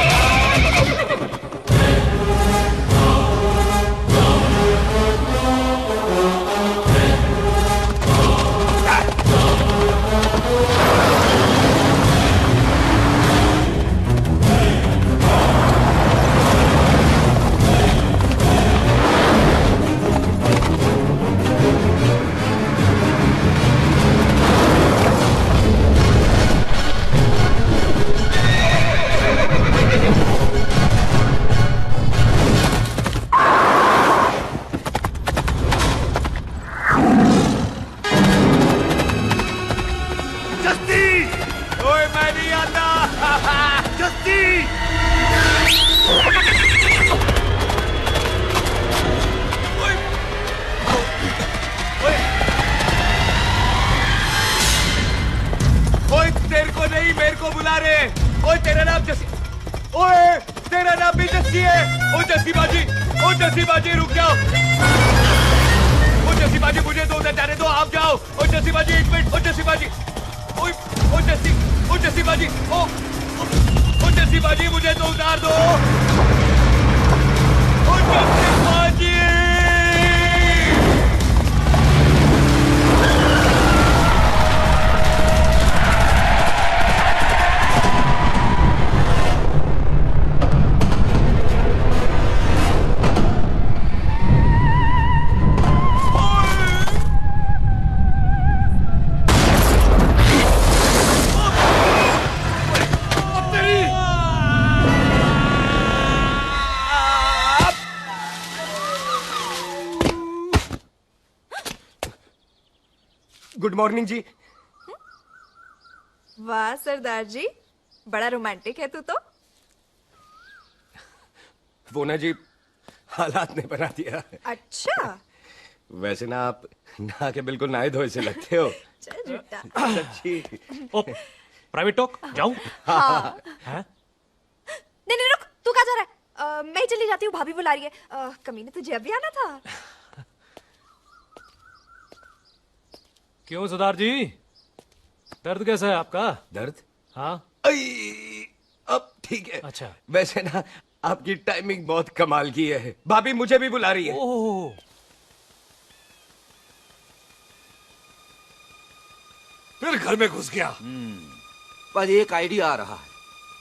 A: मेरे को बुला रहे। ओए तेरा नाम जस्सी, ओए तेरा नाम भी जस्सी है। ओ जस्सी बाजी, ओ जस्सी बाजी रुक जाओ। ओ जस्सी बाजी मुझे तो उधर जाने दो, आप जाओ। ओ जस्सी बाजी एक मिनट। ओ जस्सी बाजी, ओ जस्सी बाजी, ओ जस्सी बाजी मुझे तो उतार दो। ओ जस्सी बाजी। गुड मॉर्निंग जी।
P: वाह सरदार जी, बड़ा रोमांटिक है तू तो।
A: वो ना जी, हालात ने बना दिया।
P: अच्छा।
A: वैसे ना आप नहा के बिल्कुल नहाए धोए से लगते हो।
P: चल झूठा।
A: सच्ची।
Q: ओ, प्राइवेट टॉक जाऊं?
P: हाँ।
Q: हैं?
P: नहीं रुक, तू कहाँ जा रहा है? मैं ही चली जाती हूँ, भाभी बुला रही है। कमीने तुझे अभी आना था।
Q: क्यों सरदार जी, दर्द कैसा है आपका?
A: दर्द?
Q: हाँ।
A: अब ठीक है।
Q: अच्छा।
A: वैसे ना आपकी टाइमिंग बहुत कमाल की है। भाभी मुझे भी बुला रही है।
Q: ओह।
K: फिर घर में घुस गया।
S: पर एक आइडिया आ रहा है।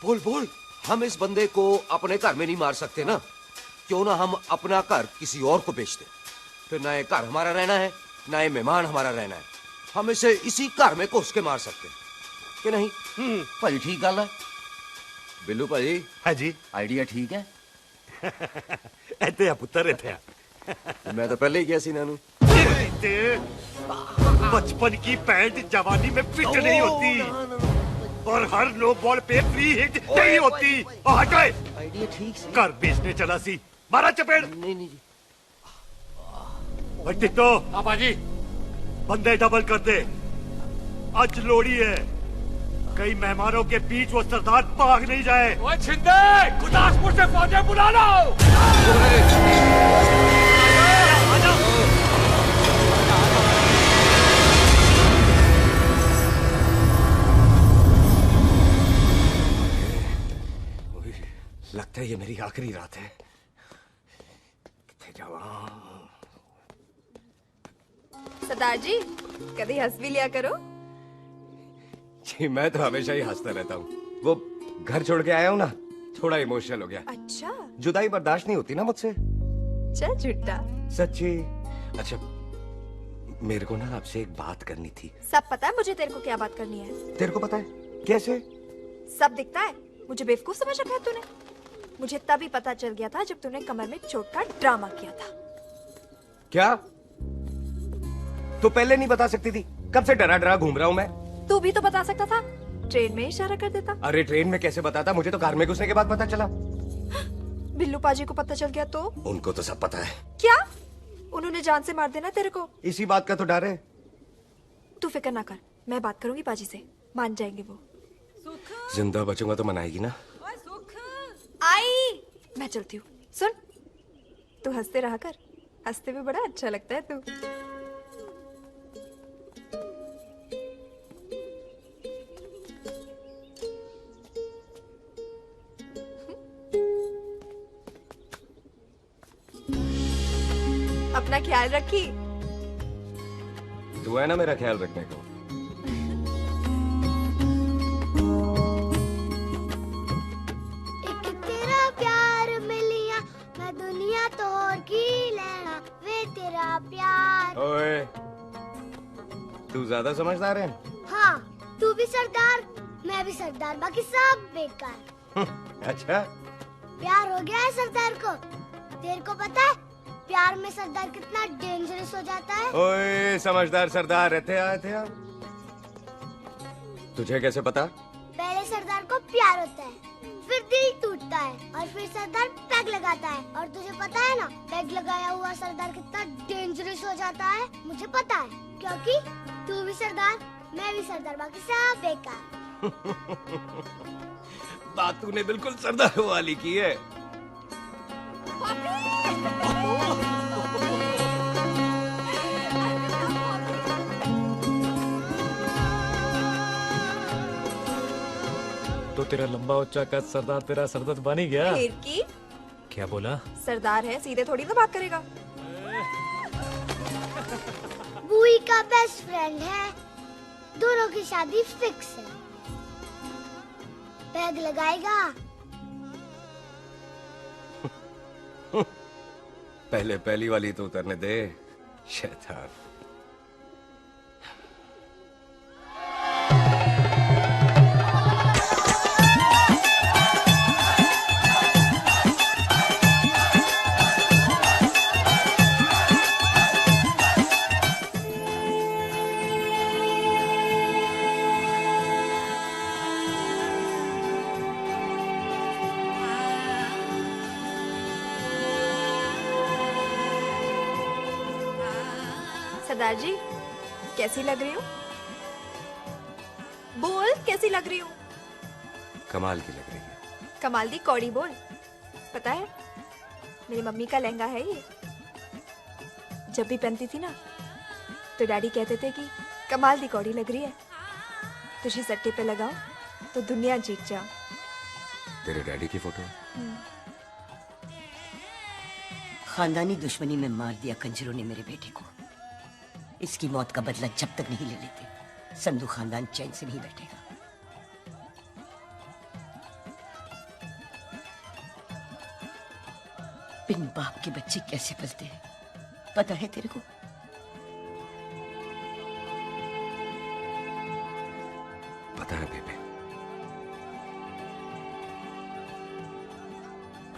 K: बोल बोल।
S: हम इस बंदे को अपने घर में नहीं मार सकते ना, क्यों ना हम अपना घर किसी और को बेच दें। फिर ना ये घर हमारा रहना है, ना ये मेहमान हमारा रहना है। हम इसे इसी घर में घुस के मार सकते हैं कि नहीं? भाजी ठीक गल है। बिल्लू भाजी।
I: हाँ जी।
S: आइडिया ठीक है।
I: ऐते पुत्र थे।
S: मैं तो पहले ही गया सी नानू।
I: बचपन की पैंट जवानी में फिट नहीं होती और हर नो बॉल पे फ्री हिट नहीं होती। हटाए।
S: आइडिया ठीक सी।
I: घर बेचने चला सी, मारा चपेट।
S: नहीं नहीं जी।
I: टिट्टो।
K: पापा जी।
I: बंदे डबल कर दे, आज लोड़ी है। कई मेहमानों के बीच वो सरदार भाग नहीं जाए।
K: ओए छिंदे, गुरदासपुर से फौजें बुला लो।
A: लगता लगता है ये मेरी आखिरी रात है। किथे जावा?
P: सरदार जी कभी हंस भी लिया करो।
A: जी मैं तो हमेशा ही हंसता रहता हूँ। वो घर छोड़ के आया हूँ ना, थोड़ा इमोशनल हो गया।
P: अच्छा
A: जुदाई बर्दाश्त नहीं होती ना मुझसे।
P: चल झूठा।
A: सच्ची। अच्छा मेरे को ना आपसे एक बात करनी थी।
P: सब पता है मुझे तेरे को क्या बात करनी है।
A: तेरे को पता है? कैसे?
P: सब दिखता है। मुझे बेवकूफ समझ रखा है तूने। मुझे तभी पता चल गया था जब तूने कमर में चोट का ड्रामा किया था।
A: क्या? तो पहले नहीं बता सकती थी? कब से डरा डरा घूम रहा हूँ मैं।
P: तू भी तो बता सकता था, ट्रेन में इशारा कर देता।
A: अरे ट्रेन में कैसे बताता? मुझे तो कार में घुसने के बाद पता चला।
P: बिल्लू पाजी को पता चल गया तो?
A: उनको तो सब पता है।
P: क्या? उन्होंने जान से मार देना तेरे को।
A: इसी बात का तो डर है।
P: तू फिक्र ना कर, मैं बात करूंगी पाजी से, मान जाएंगे वो।
A: जिंदा बचूंगा तो मनाएगी ना?
P: आई मैं चलती हूँ। सुन, तू हंसते रहा कर, हंसते में बड़ा अच्छा लगता है तू। अपना ख्याल रखी।
A: तू है ना मेरा ख्याल रखने को।
T: एक तेरा प्यार मिलिया मैं दुनिया तोड़ की लेना वे तेरा प्यार।
A: ओए तू ज्यादा समझदार है।
T: हाँ तू भी सरदार, मैं भी सरदार, बाकी सब बेकार।
A: अच्छा
T: प्यार हो गया है सरदार को। तेरे को पता है प्यार में सरदार कितना डेंजरस हो जाता है।
A: ओए समझदार सरदार रहते आए थे आप। तुझे कैसे पता?
T: पहले सरदार को प्यार होता है, फिर दिल टूटता है और फिर सरदार पैग लगाता है। और तुझे पता है ना पैग लगाया हुआ सरदार कितना डेंजरस हो जाता है। मुझे पता है क्योंकि तू भी सरदार, मैं भी सरदार, बाकी सब बेकार।
A: बात तूने बिल्कुल सरदार वाली की है।
Q: तो तेरा लंबा उच्चा कद सरदार तेरा सरदर्द बन ही गया।
P: फिर की?
Q: क्या बोला?
P: सरदार है, सीधे थोड़ी ना बात करेगा।
T: बुई का बेस्ट फ्रेंड है, दोनों की शादी फिक्स है। पैग लगाएगा।
A: पहले पहली वाली तो उतरने दे शैतान।
P: सरदार जी कैसी लग रही हूँ? बोल कैसी लग रही हूँ?
A: कमाल की लग रही है।
P: कमाल दी कौड़ी बोल। पता है मेरी मम्मी का लहंगा है ये। जब भी पहनती थी ना तो डैडी कहते थे कि कमाल दी कौड़ी लग रही है, तुझे सट्टे पे लगाओ तो दुनिया जीत जाओ।
A: तेरे डैडी की फोटो?
M: खानदानी दुश्मनी में मार दिया कंजरों ने मेरे बेटे को। इसकी मौत का बदला जब तक नहीं ले लेते संधू खानदान चैन से नहीं बैठेगा। बिन बाप के बच्चे कैसे पलते हैं पता है तेरे को?
A: पता है बेबे।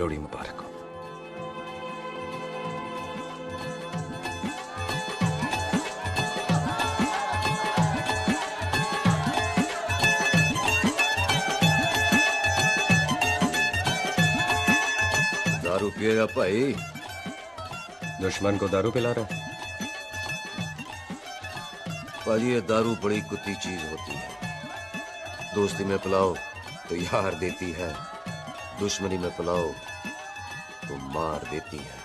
A: लोहड़ी मुबारक हो।
S: दारू पिएगा भाई?
A: दुश्मन को दारू पिला रहा है?
S: भाजी ये दारू बड़ी कुत्ती चीज होती है। दोस्ती में पिलाओ तो यार देती है, दुश्मनी में पिलाओ तो मार देती है।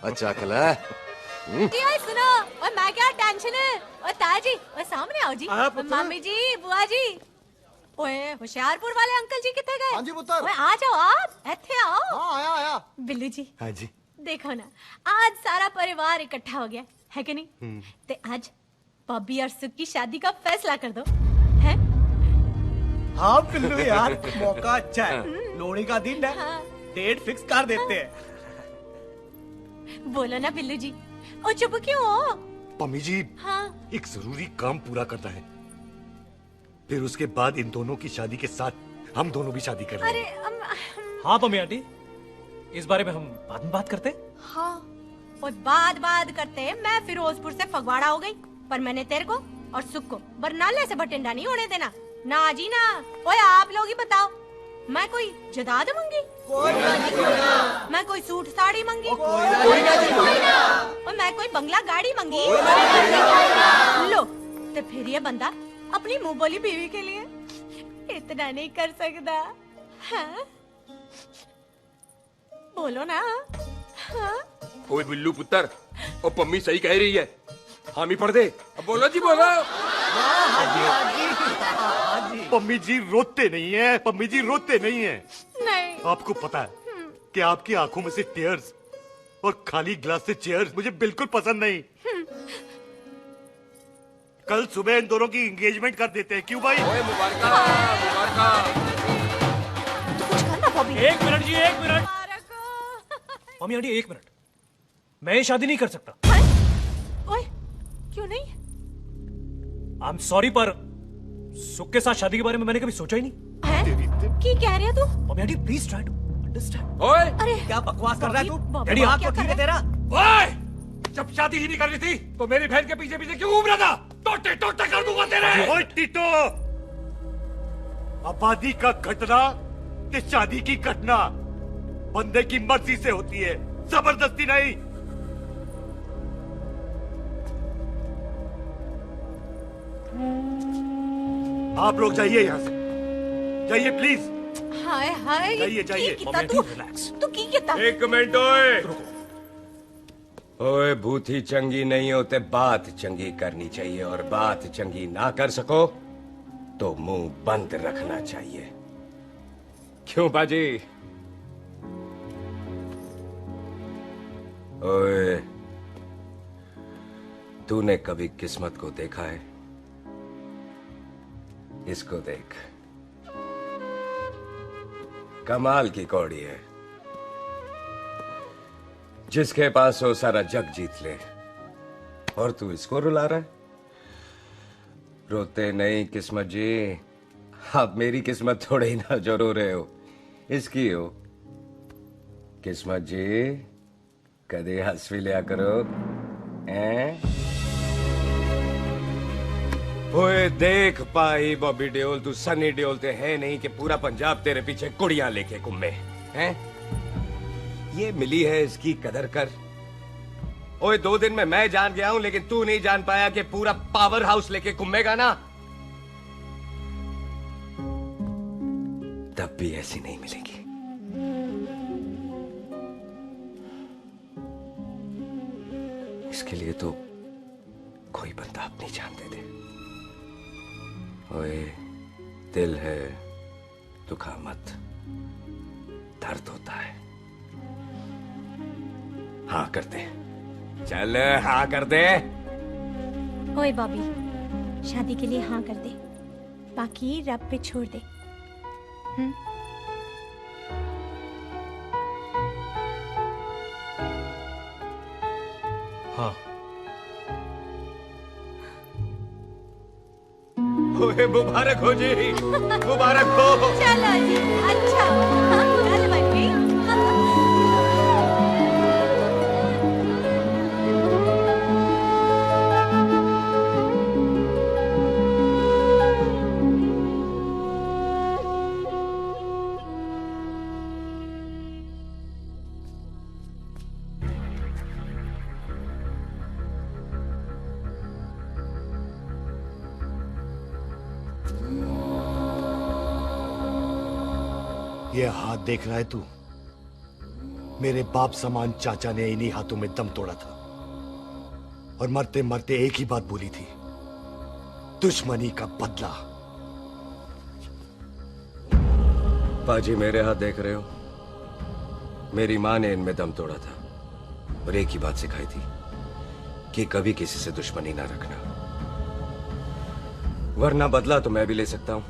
S: अच्छा कला
F: यार सुनो, और मैं क्या टेंशन है? और ताजी, और सामने आओ जी। मम्मी जी, बुआ जी। ओए होशियारपुर वाले अंकल जी कितने गए?
O: हाँ जी पुत्र।
F: ओए आ जाओ आप, ऐथे आओ।
O: हाँ आया आया।
F: बिल्लू जी।
I: हाँ जी।
F: देखो ना, आज सारा परिवार इकट्ठा हो गया है कि नहीं? ते आज बॉबी और सुख की शादी का फैसला कर दो, है?
G: हाँ बिल्लू यार, मौका अच्छा है, लोहड़ी का दिन है, डेट फिक्स कर देते हैं।
F: बोलो ना बिल्लू जी, ओ चुप क्यों हो?
I: पम्मी जी,
F: हाँ
I: एक जरूरी काम पूरा करना है, फिर उसके बाद इन दोनों की शादी के साथ हम दोनों भी शादी कर लेंगे।
F: अरे
Q: हाँ पम्मी आंटी, इस बारे में हम बाद में बात करते।
F: हाँ और बात करते मैं फिरोजपुर से फगवाड़ा हो गई, पर मैंने तेरे को और सुख को बरनाले से भटिंडा नहीं होने देना। ना जी ना। ओए आप लोग ही बताओ, मैं कोई जदाद मंगी? मैं कोई सूट साड़ी मंगी? और मैं कोई बंगला गाड़ी मंगी? लो तो फिर ये बंदा अपनी मुंह बोली बीवी के लिए इतना नहीं कर सकता, हाँ? बोलो ना। हाँ?
C: ओए बिल्लू पुत्र, ओ पम्मी सही कह रही है, हामी पढ़ दे। अब बोलो जी बोलो।
I: पम्मी जी रोते नहीं है, पम्मी जी रोते नहीं है।
F: नहीं।
I: आपको पता है कि आपकी आंखों में से टीयर्स और खाली ग्लास से चेयर्स मुझे बिल्कुल पसंद नहीं। कल सुबह इन दोनों की एंगेजमेंट कर देते हैं, क्यों भाई?
C: मुबारक।
Q: एक मिनट जी, एक मिनट। मम्मी आंटी एक मिनट, मैं ये शादी नहीं कर सकता।
F: ओए क्यों नहीं?
Q: आई एम सॉरी, पर सुख के साथ शादी के बारे में मैंने कभी सोचा ही नहीं।
F: है? की कह रहे हो तू?
Q: Mummy aunty please try to understand.
C: ओए
F: अरे
G: क्या बकवास कर रहा है तू?
Q: डैडी,
G: दिमाग तो ठीक है तेरा?
C: ओए, जब शादी ही नहीं करनी थी तो मेरी बहन के पीछे पीछे क्यों घूम रहा था? टोटे टोटे कर दूंगा तेरे।
I: ओए टीटो, आबादी का घटना ते शादी की घटना बंदे की मर्जी से होती है, जबरदस्ती नहीं। आप लोग जाइए यहाँ से, जाइए प्लीज।
F: हाय हाय।
I: जाइए जाइए।
F: तू की कितना?
C: एक मिनट ओए।
A: ओए भूथी चंगी नहीं होते, बात चंगी करनी चाहिए, और बात चंगी ना कर सको तो मुंह बंद रखना चाहिए।
C: क्यों बाजी?
A: ओए, तूने कभी किस्मत को देखा है? इसको देख, कमाल की कौड़ी है, जिसके पास हो सारा जग जीत ले, और तू इसको रुला रहा है? रोते नहीं किस्मत जी, आप मेरी किस्मत थोड़े ही ना जो रो रहे हो, इसकी हो। किस्मत जी कदे हंस भी लिया करो, हैं? ओए देख पाई बॉबी देओल, तू सनी देओल ते है नहीं कि पूरा पंजाब तेरे पीछे कुड़ियां लेके घूमे हैं? ये मिली है, इसकी कदर कर। ओए 2 दिन में मैं जान गया हूं, लेकिन तू नहीं जान पाया कि पूरा पावर हाउस लेके घूमेगा ना, तब भी ऐसी नहीं मिलेगी। इसके लिए तो कोई बंदा अपनी जान दे दे। ओए दिल है, दुखा मत, दर्द होता है। हाँ कर दे, चल हाँ कर दे।
F: ओए बॉबी, शादी के लिए हाँ कर दे, बाकी रब पे छोड़ दे।
Q: हाँ।
A: ओए मुबारक हो जी, मुबारक हो।
F: चलो जी, अच्छा कल बन गई।
I: ये हाथ देख रहा है तू? मेरे बाप समान चाचा ने इन्हीं हाथों में दम तोड़ा था, और मरते मरते एक ही बात बोली थी, दुश्मनी का बदला।
A: पाजी मेरे हाथ देख रहे हो? मेरी माँ ने इनमें दम तोड़ा था और एक ही बात सिखाई थी कि कभी किसी से दुश्मनी ना रखना, वरना बदला तो मैं भी ले सकता हूं।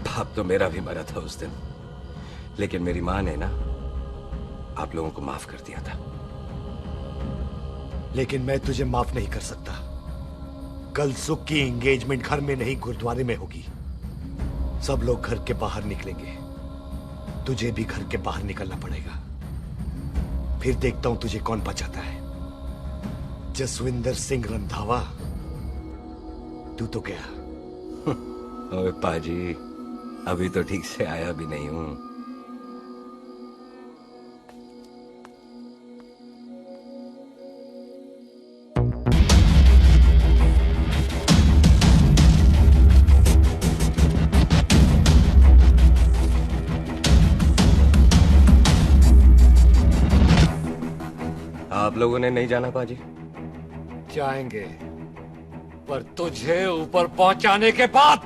A: बाप तो मेरा भी मरा था उस दिन, लेकिन मेरी माँ ने ना आप लोगों को माफ कर दिया था।
I: लेकिन मैं तुझे माफ नहीं कर सकता। कल सुख की एंगेजमेंट घर में नहीं गुरुद्वारे में होगी। सब लोग घर के बाहर निकलेंगे, तुझे भी घर के बाहर निकलना पड़ेगा। फिर देखता हूं तुझे कौन बचाता है। जसविंदर सिंह रंधावा, तू तो गया।
A: ओए पाजी, अभी तो ठीक से आया भी नहीं हूं। आप लोगों ने नहीं जाना पाजी?
K: जाएंगे, पर तुझे ऊपर पहुंचाने के बाद।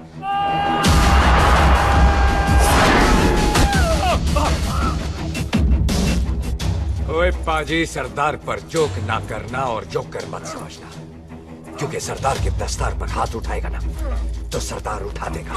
C: ओए पाजी, सरदार पर जोक ना करना और जोकर मत समझना, क्योंकि सरदार के दस्तार पर हाथ उठाएगा ना तो सरदार उठा देगा।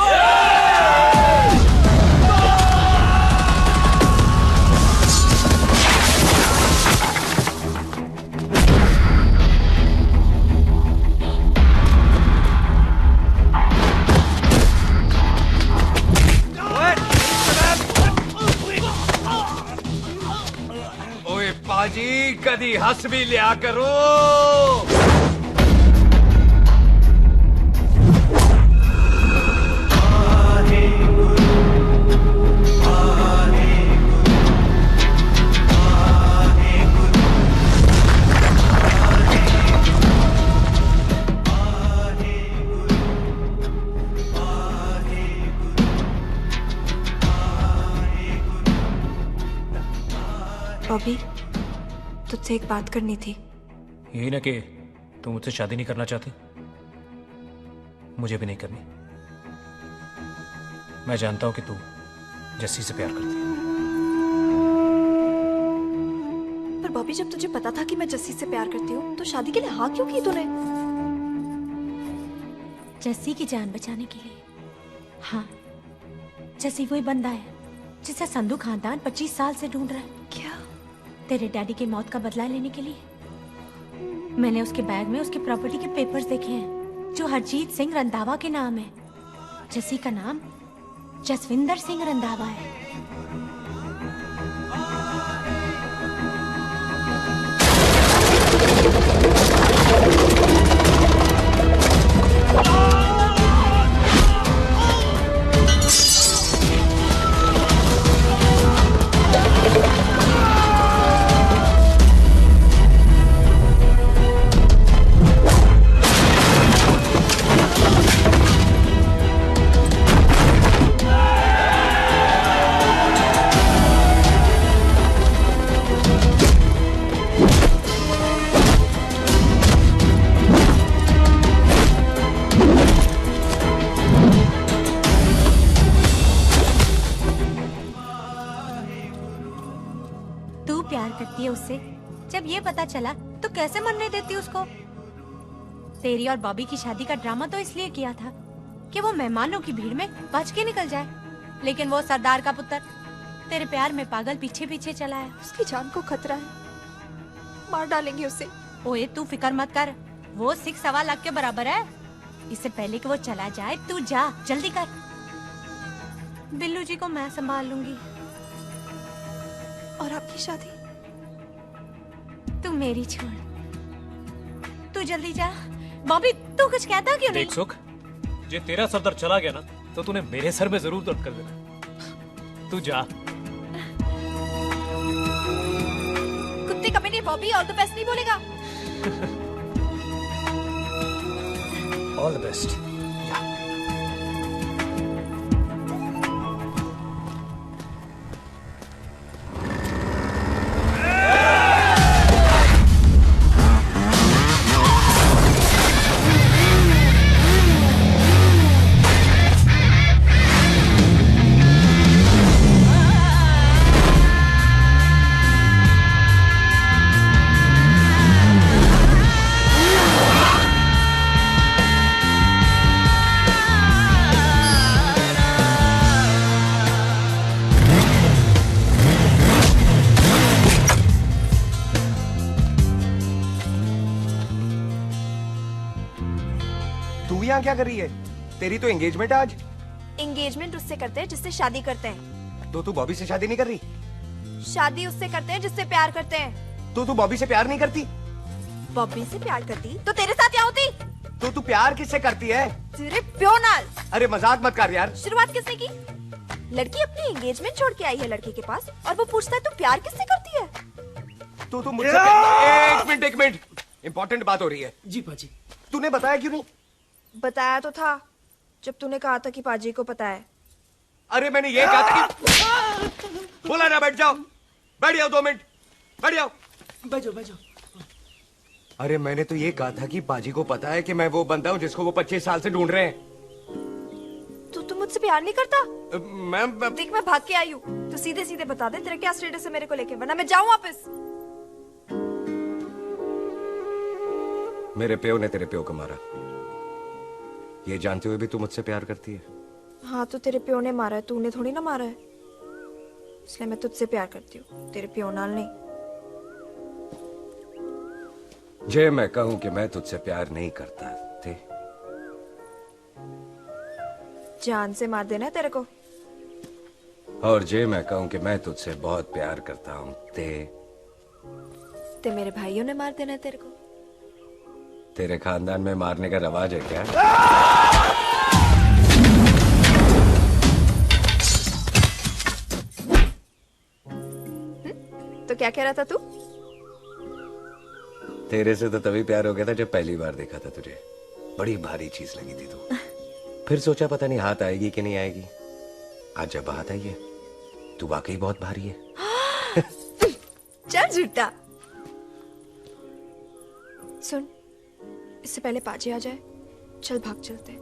C: ओए पाजी, कदी हंस भी लिया करो।
P: बॉबी, तुझसे एक बात करनी थी।
Q: यही ना कि तुम मुझसे शादी नहीं करना चाहती, मुझे भी नहीं करनी। मैं जानता हूं कि तू जस्सी से प्यार करती है।
P: पर बॉबी, जब तुझे पता था कि मैं जस्सी से प्यार करती हूँ तो शादी के लिए हाँ क्यों की तूने?
F: जस्सी की जान बचाने के लिए। हाँ, जस्सी वही बंदा है जिसे संधू खानदान 25 साल से ढूंढ रहा है।
P: क्या?
F: तेरे डैडी की मौत का बदला लेने के लिए। मैंने उसके बैग में उसकी प्रॉपर्टी के पेपर्स देखे हैं जो हरजीत सिंह रंधावा के नाम है। जस्सी का नाम जसविंदर सिंह रंधावा है। करती है उससे। जब ये पता चला तो कैसे मरने देती उसको? तेरी और बॉबी की शादी का ड्रामा तो इसलिए किया था कि वो मेहमानों की भीड़ में बच के निकल जाए, लेकिन वो सरदार का पुत्र तेरे प्यार में पागल पीछे पीछे चला है।
P: उसकी जान को खतरा है, मार डालेंगे उसे।
F: ओए तू फिक्र मत कर, वो 6 लाख के बराबर है। इससे पहले कि वो चला जाए तू जा, जल्दी कर। बिल्लू जी को मैं संभाल लूंगी।
P: और आपकी शादी?
F: तू मेरी छोड़, तू जल्दी जा। बॉबी तू कुछ कहता क्यों नहीं?
Q: देख सुख, जे तेरा सरदार चला गया ना तो तूने मेरे सर में जरूर दर्द कर देना। तू जा।
P: कुत्ते कमीने बॉबी, और तो बेस्ट नहीं बोलेगा।
Q: All the best.
A: तू यहाँ क्या कर रही है? तेरी तो एंगेजमेंट है आज।
P: एंगेजमेंट उससे करते हैं जिससे शादी करते हैं।
A: तो तू बॉबी से शादी नहीं कर रही?
P: शादी उससे करते हैं जिससे प्यार करते हैं।
A: तो तू बॉबी से प्यार नहीं करती?
P: बॉबी से प्यार करती तो तेरे साथ क्या होती?
A: तो तू प्यार किससे करती है?
P: तेरे प्यो नाल।
A: अरे मजाक मत कर यार।
P: शुरुआत किसने की? लड़की अपनी एंगेजमेंट छोड़ के आई है लड़के के पास और वो पूछता है तू प्यार किससे करती है?
A: तो मुझसे एक मिनट इम्पोर्टेंट बात हो रही है।
E: जी पाजी।
A: तूने बताया क्यों नहीं?
P: बताया तो था जब तूने कहा था कि पाजी को पता है।
A: अरे मैंने ये कहा था कि बोला ना बैठ जाओ। बैठ जाओ 2 मिनट। बैठ जाओ।
E: बैठो बैठो।
A: अरे मैंने तो ये कहा था कि पाजी को पता है कि मैं वो बंदा हूँ जिसको वो 25 साल से ढूंढ रहे हैं।
P: तू मुझसे प्यार नहीं करता?
A: मैं
P: देख मैं भाग के आई हूँ तो सीधे सीधे बता दे तेरा क्या स्टेटस है मेरे को लेके, वरना मैं जाऊँ वापस।
A: मेरे प्यो ने तेरे प्यो को मारा, ये जानते हुए भी तू मुझसे प्यार करती है?
P: हाँ तो तेरे प्यो ने मारा है, तूने थोड़ी ना मारा है, इसलिए मैं तुझसे प्यार करती हूँ, तेरे प्यो नाल नहीं।
A: जे मैं कहूं कि मैं तुझसे प्यार नहीं करता थे,
P: जान से मार देना तेरे को।
A: और जे मैं कहूं कि मैं तुझसे बहुत प्यार करता हूं
P: ते मेरे भाइयों ने मार देना तेरे को।
A: तेरे खानदान में मारने का रवाज है क्या?
P: तो क्या कह रहा था तू?
A: तेरे से तो तभी प्यार हो गया था जब पहली बार देखा था तुझे। बड़ी भारी चीज लगी थी तू। फिर सोचा पता नहीं हाथ आएगी कि नहीं आएगी। आज जब हाथ आई है तू वाकई बहुत भारी है।
P: चल झूठा। सुन, इससे पहले पाजी आ जाए, चल भाग चलते।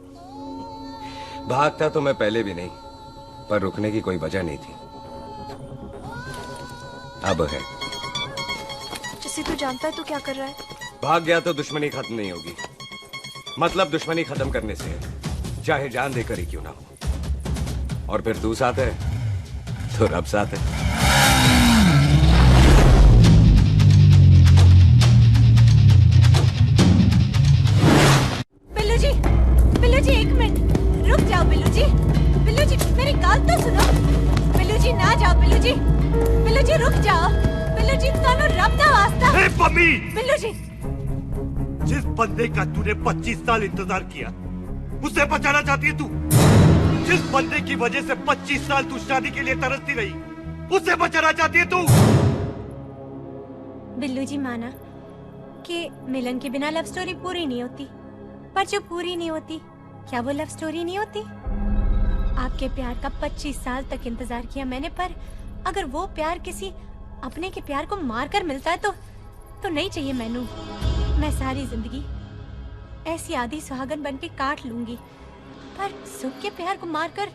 A: भागता तो मैं पहले भी नहीं, पर रुकने की कोई वजह नहीं थी। अब है।
P: जैसे तू जानता है तू क्या कर रहा है।
A: भाग गया तो दुश्मनी खत्म नहीं होगी। मतलब दुश्मनी खत्म करने से चाहे जान देकर ही क्यों ना हो। और फिर तू साथ है तो रब साथ है।
F: बिल्लू जी 1 मिनट रुक जाओ। बिल्लू जी मेरी बात तो सुनो। बिल्लू जी ना जाओ। बिल्लू जी रुक जाओ। बिल्लू जी तानो रब दा वास्ता।
I: ए पम्मी!
F: बिल्लू जी,
I: जिस बंदे का तूने 25 साल इंतजार किया उसे बचाना चाहती है तू। जिस बंदे की वजह से 25 साल तू शादी के लिए तरसती रही उसे बचाना चाहती है तू।
F: बिल्लू जी माना कि मिलन के बिना लव स्टोरी पूरी नहीं होती, पर जो पूरी नहीं होती क्या वो लव स्टोरी नहीं होती? आपके प्यार का 25 साल तक इंतजार किया मैंने, पर अगर वो प्यार किसी अपने के प्यार को मारकर मिलता है तो नहीं चाहिए मैनू। मैं सारी जिंदगी ऐसी आधी सुहागन बन के काट लूंगी, पर सुख के प्यार को मारकर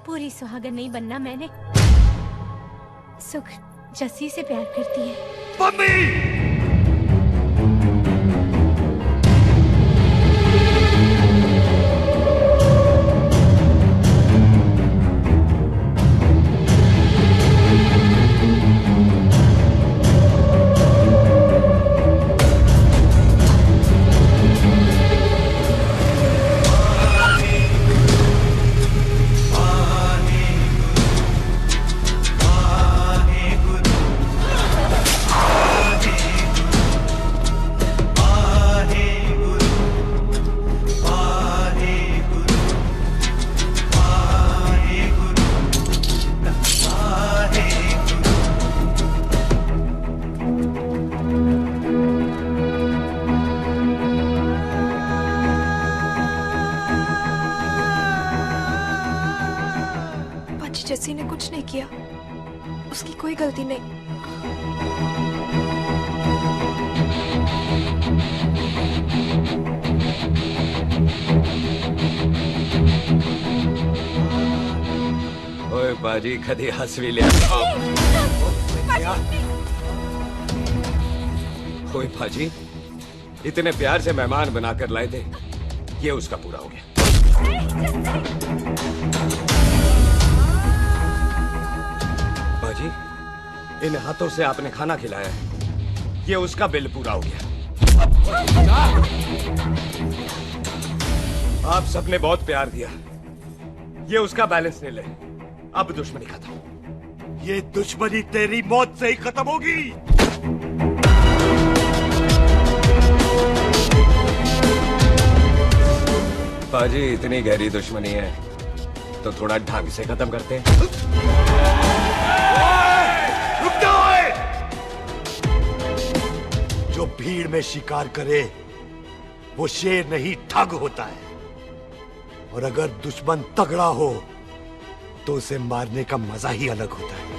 F: पूरी सुहागन नहीं बनना मैंने। सुख जस्सी से प्यार करती है।
I: मम्मी!
P: जस्सी ने कुछ नहीं किया, उसकी कोई गलती नहीं।
A: ओए बाजी कदी हंस भी लिया। ओए बाजी इतने प्यार से मेहमान बनाकर लाए थे, ये उसका पूरा हो गया। बाजी इन हाथों से आपने खाना खिलाया है, ये उसका बिल पूरा हो गया। आप सबने बहुत प्यार दिया, ये उसका बैलेंस नहीं ले। अब दुश्मनी खत्म।
I: ये दुश्मनी तेरी मौत से ही खत्म होगी।
A: पाजी, इतनी गहरी दुश्मनी है तो थोड़ा ढंग से खत्म करते हैं।
I: रुक जाओ! जो भीड़ में शिकार करे वो शेर नहीं ठग होता है, और अगर दुश्मन तगड़ा हो तो उसे मारने का मजा ही अलग होता है।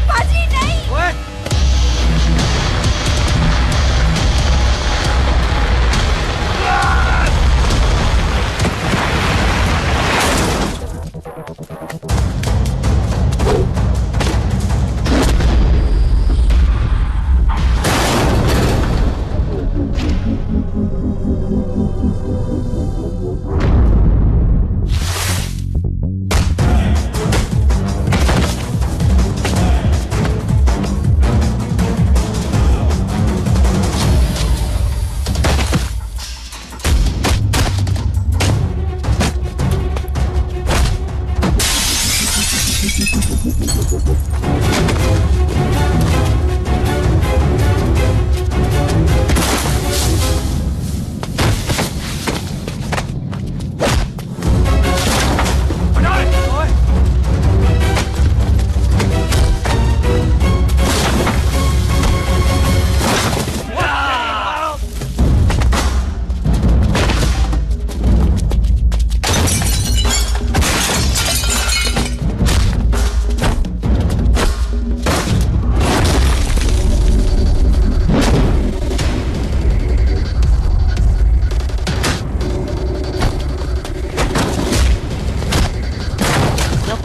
P: पाजी नहीं।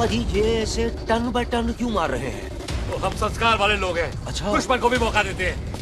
S: जी ये ऐसे टन बाय टन क्यों मार रहे हैं?
K: तो हम संस्कार वाले लोग हैं।
S: अच्छा।
K: दुश्मन को भी मौका देते हैं।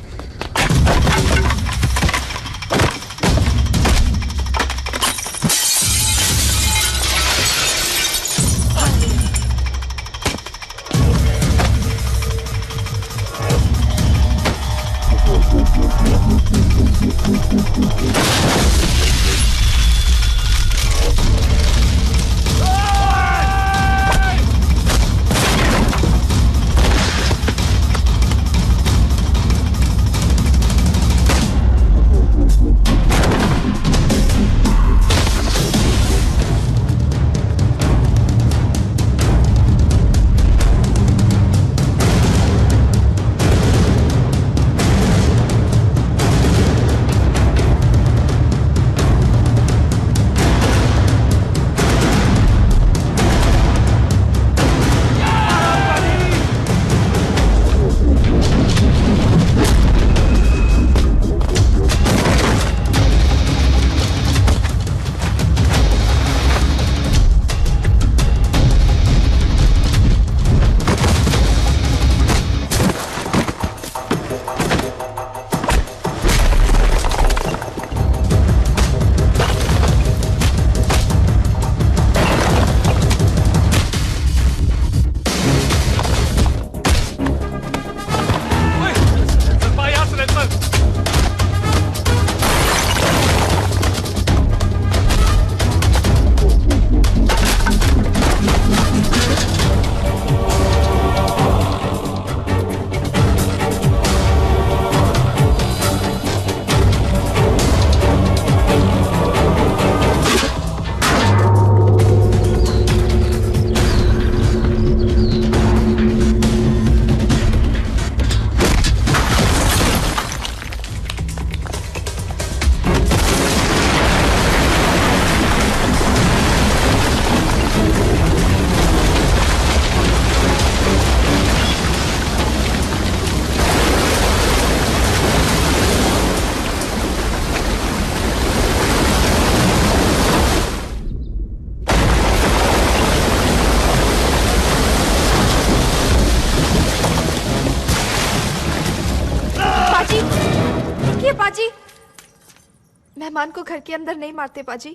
P: मेहमान को घर के अंदर नहीं मारते पाजी।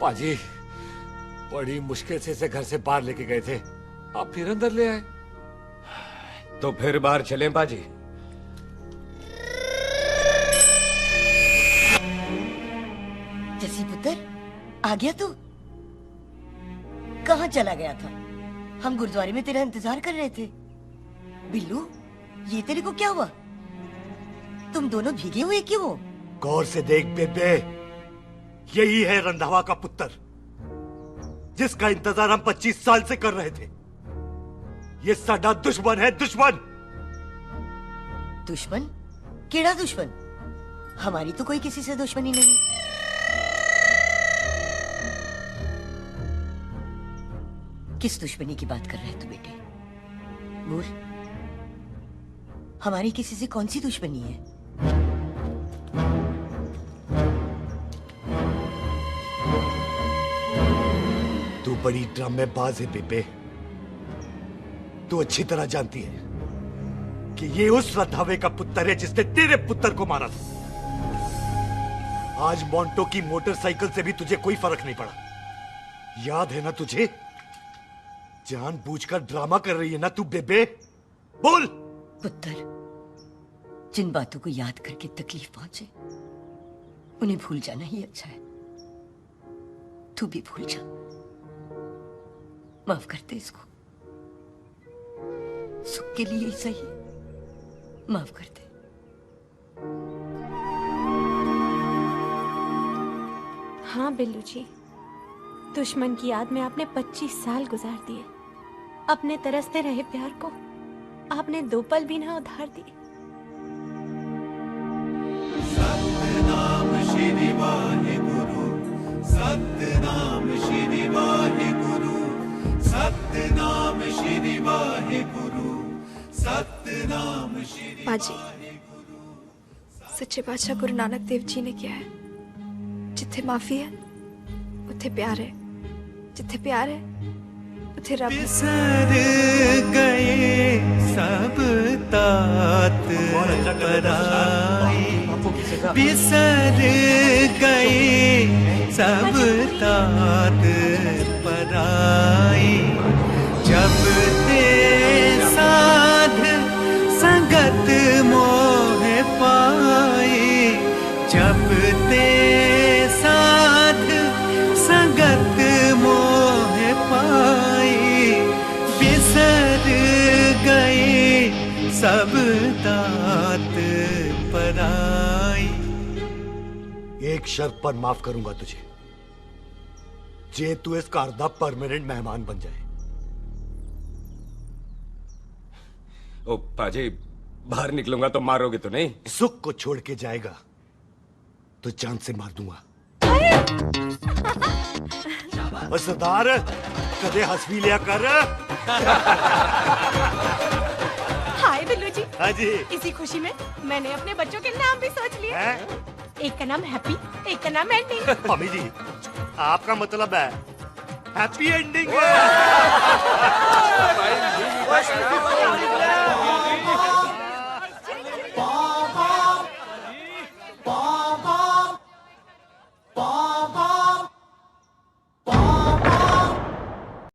K: पाजी बड़ी मुश्किल से इसे घर से बाहर लेके गए थे, आप फिर अंदर ले आए।
A: तो फिर बाहर चलें पाजी।
M: जसी पुत्र, आ गया तू? कहाँ चला गया था? हम गुरुद्वारे में तेरा इंतजार कर रहे थे। बिल्लू, ये तेरे को क्या हुआ? तुम दोनों भीगे हुए क्यों हो?
I: गौर से देख बेबे, यही है रंधावा का पुत्र, जिसका इंतजार हम 25 साल से कर रहे थे। ये साडा दुश्मन है, दुश्मन।
M: दुश्मन? केड़ा दुश्मन? हमारी तो कोई किसी से दुश्मनी नहीं। किस दुश्मनी की बात कर रहे तू बेटे? बोल, हमारी किसी से कौन सी दुश्मनी है?
I: तू बड़ी ड्रामेबाज है बेबे। तू अच्छी तरह जानती है कि ये उस रंधावे का पुत्र है जिसने तेरे पुत्र को मारा था। आज मोंटो की मोटरसाइकिल से भी तुझे कोई फर्क नहीं पड़ा। याद है ना तुझे? जानबूझकर ड्रामा कर रही है ना तू बेबे? बोल।
M: पुत्र, जिन बातों को याद करके तकलीफ पहुंचे उन्हें भूल जाना ही अच्छा है। तू भी भूल जा। माफ कर दे इसको, सुख के लिए ही सही, माफ कर दे।
F: हाँ बिल्लू जी, दुश्मन की याद में आपने 25 साल गुजार दिए। अपने तरसते रहे प्यार को आपने 2 पल भी ना उधार दिए।
J: सतनाम श्री वाहेगुरु, सतनाम श्री वाहेगुरु, सतनाम श्री वाहेगुरु, सतनाम श्री।
P: पाजी, सच्चे बादशाह गुरु नानक देव जी ने किया है, जिथे माफी है उथे प्यार है, जिथे प्यार है उथे रब।
J: बिसर गए सब तात पराई, बिसर गए सब तात पराई। जब ते साध संगत मोह पाई, जब ते साध संगत मोह पाई। बिसर गए सब तात पराई।
I: एक शर्त पर माफ करूंगा तुझे, जे तू इस घर दा परमानेंट मेहमान बन जाए।
A: ओ पाजी, बाहर निकलूंगा तो मारोगे तो नहीं?
I: सुख को छोड़ के जाएगा तो जान से मार दूंगा। और सरदार, कदे हंस भी लिया कर।
F: हाय बिल्लू जी।
I: हाँ जी।
F: इसी खुशी में मैंने अपने बच्चों के नाम भी सोच लिए। एक का नाम हैप्पी, एक का नाम एंडिंग।
I: मम्मी जी, आपका मतलब है हैप्पी एंडिंग।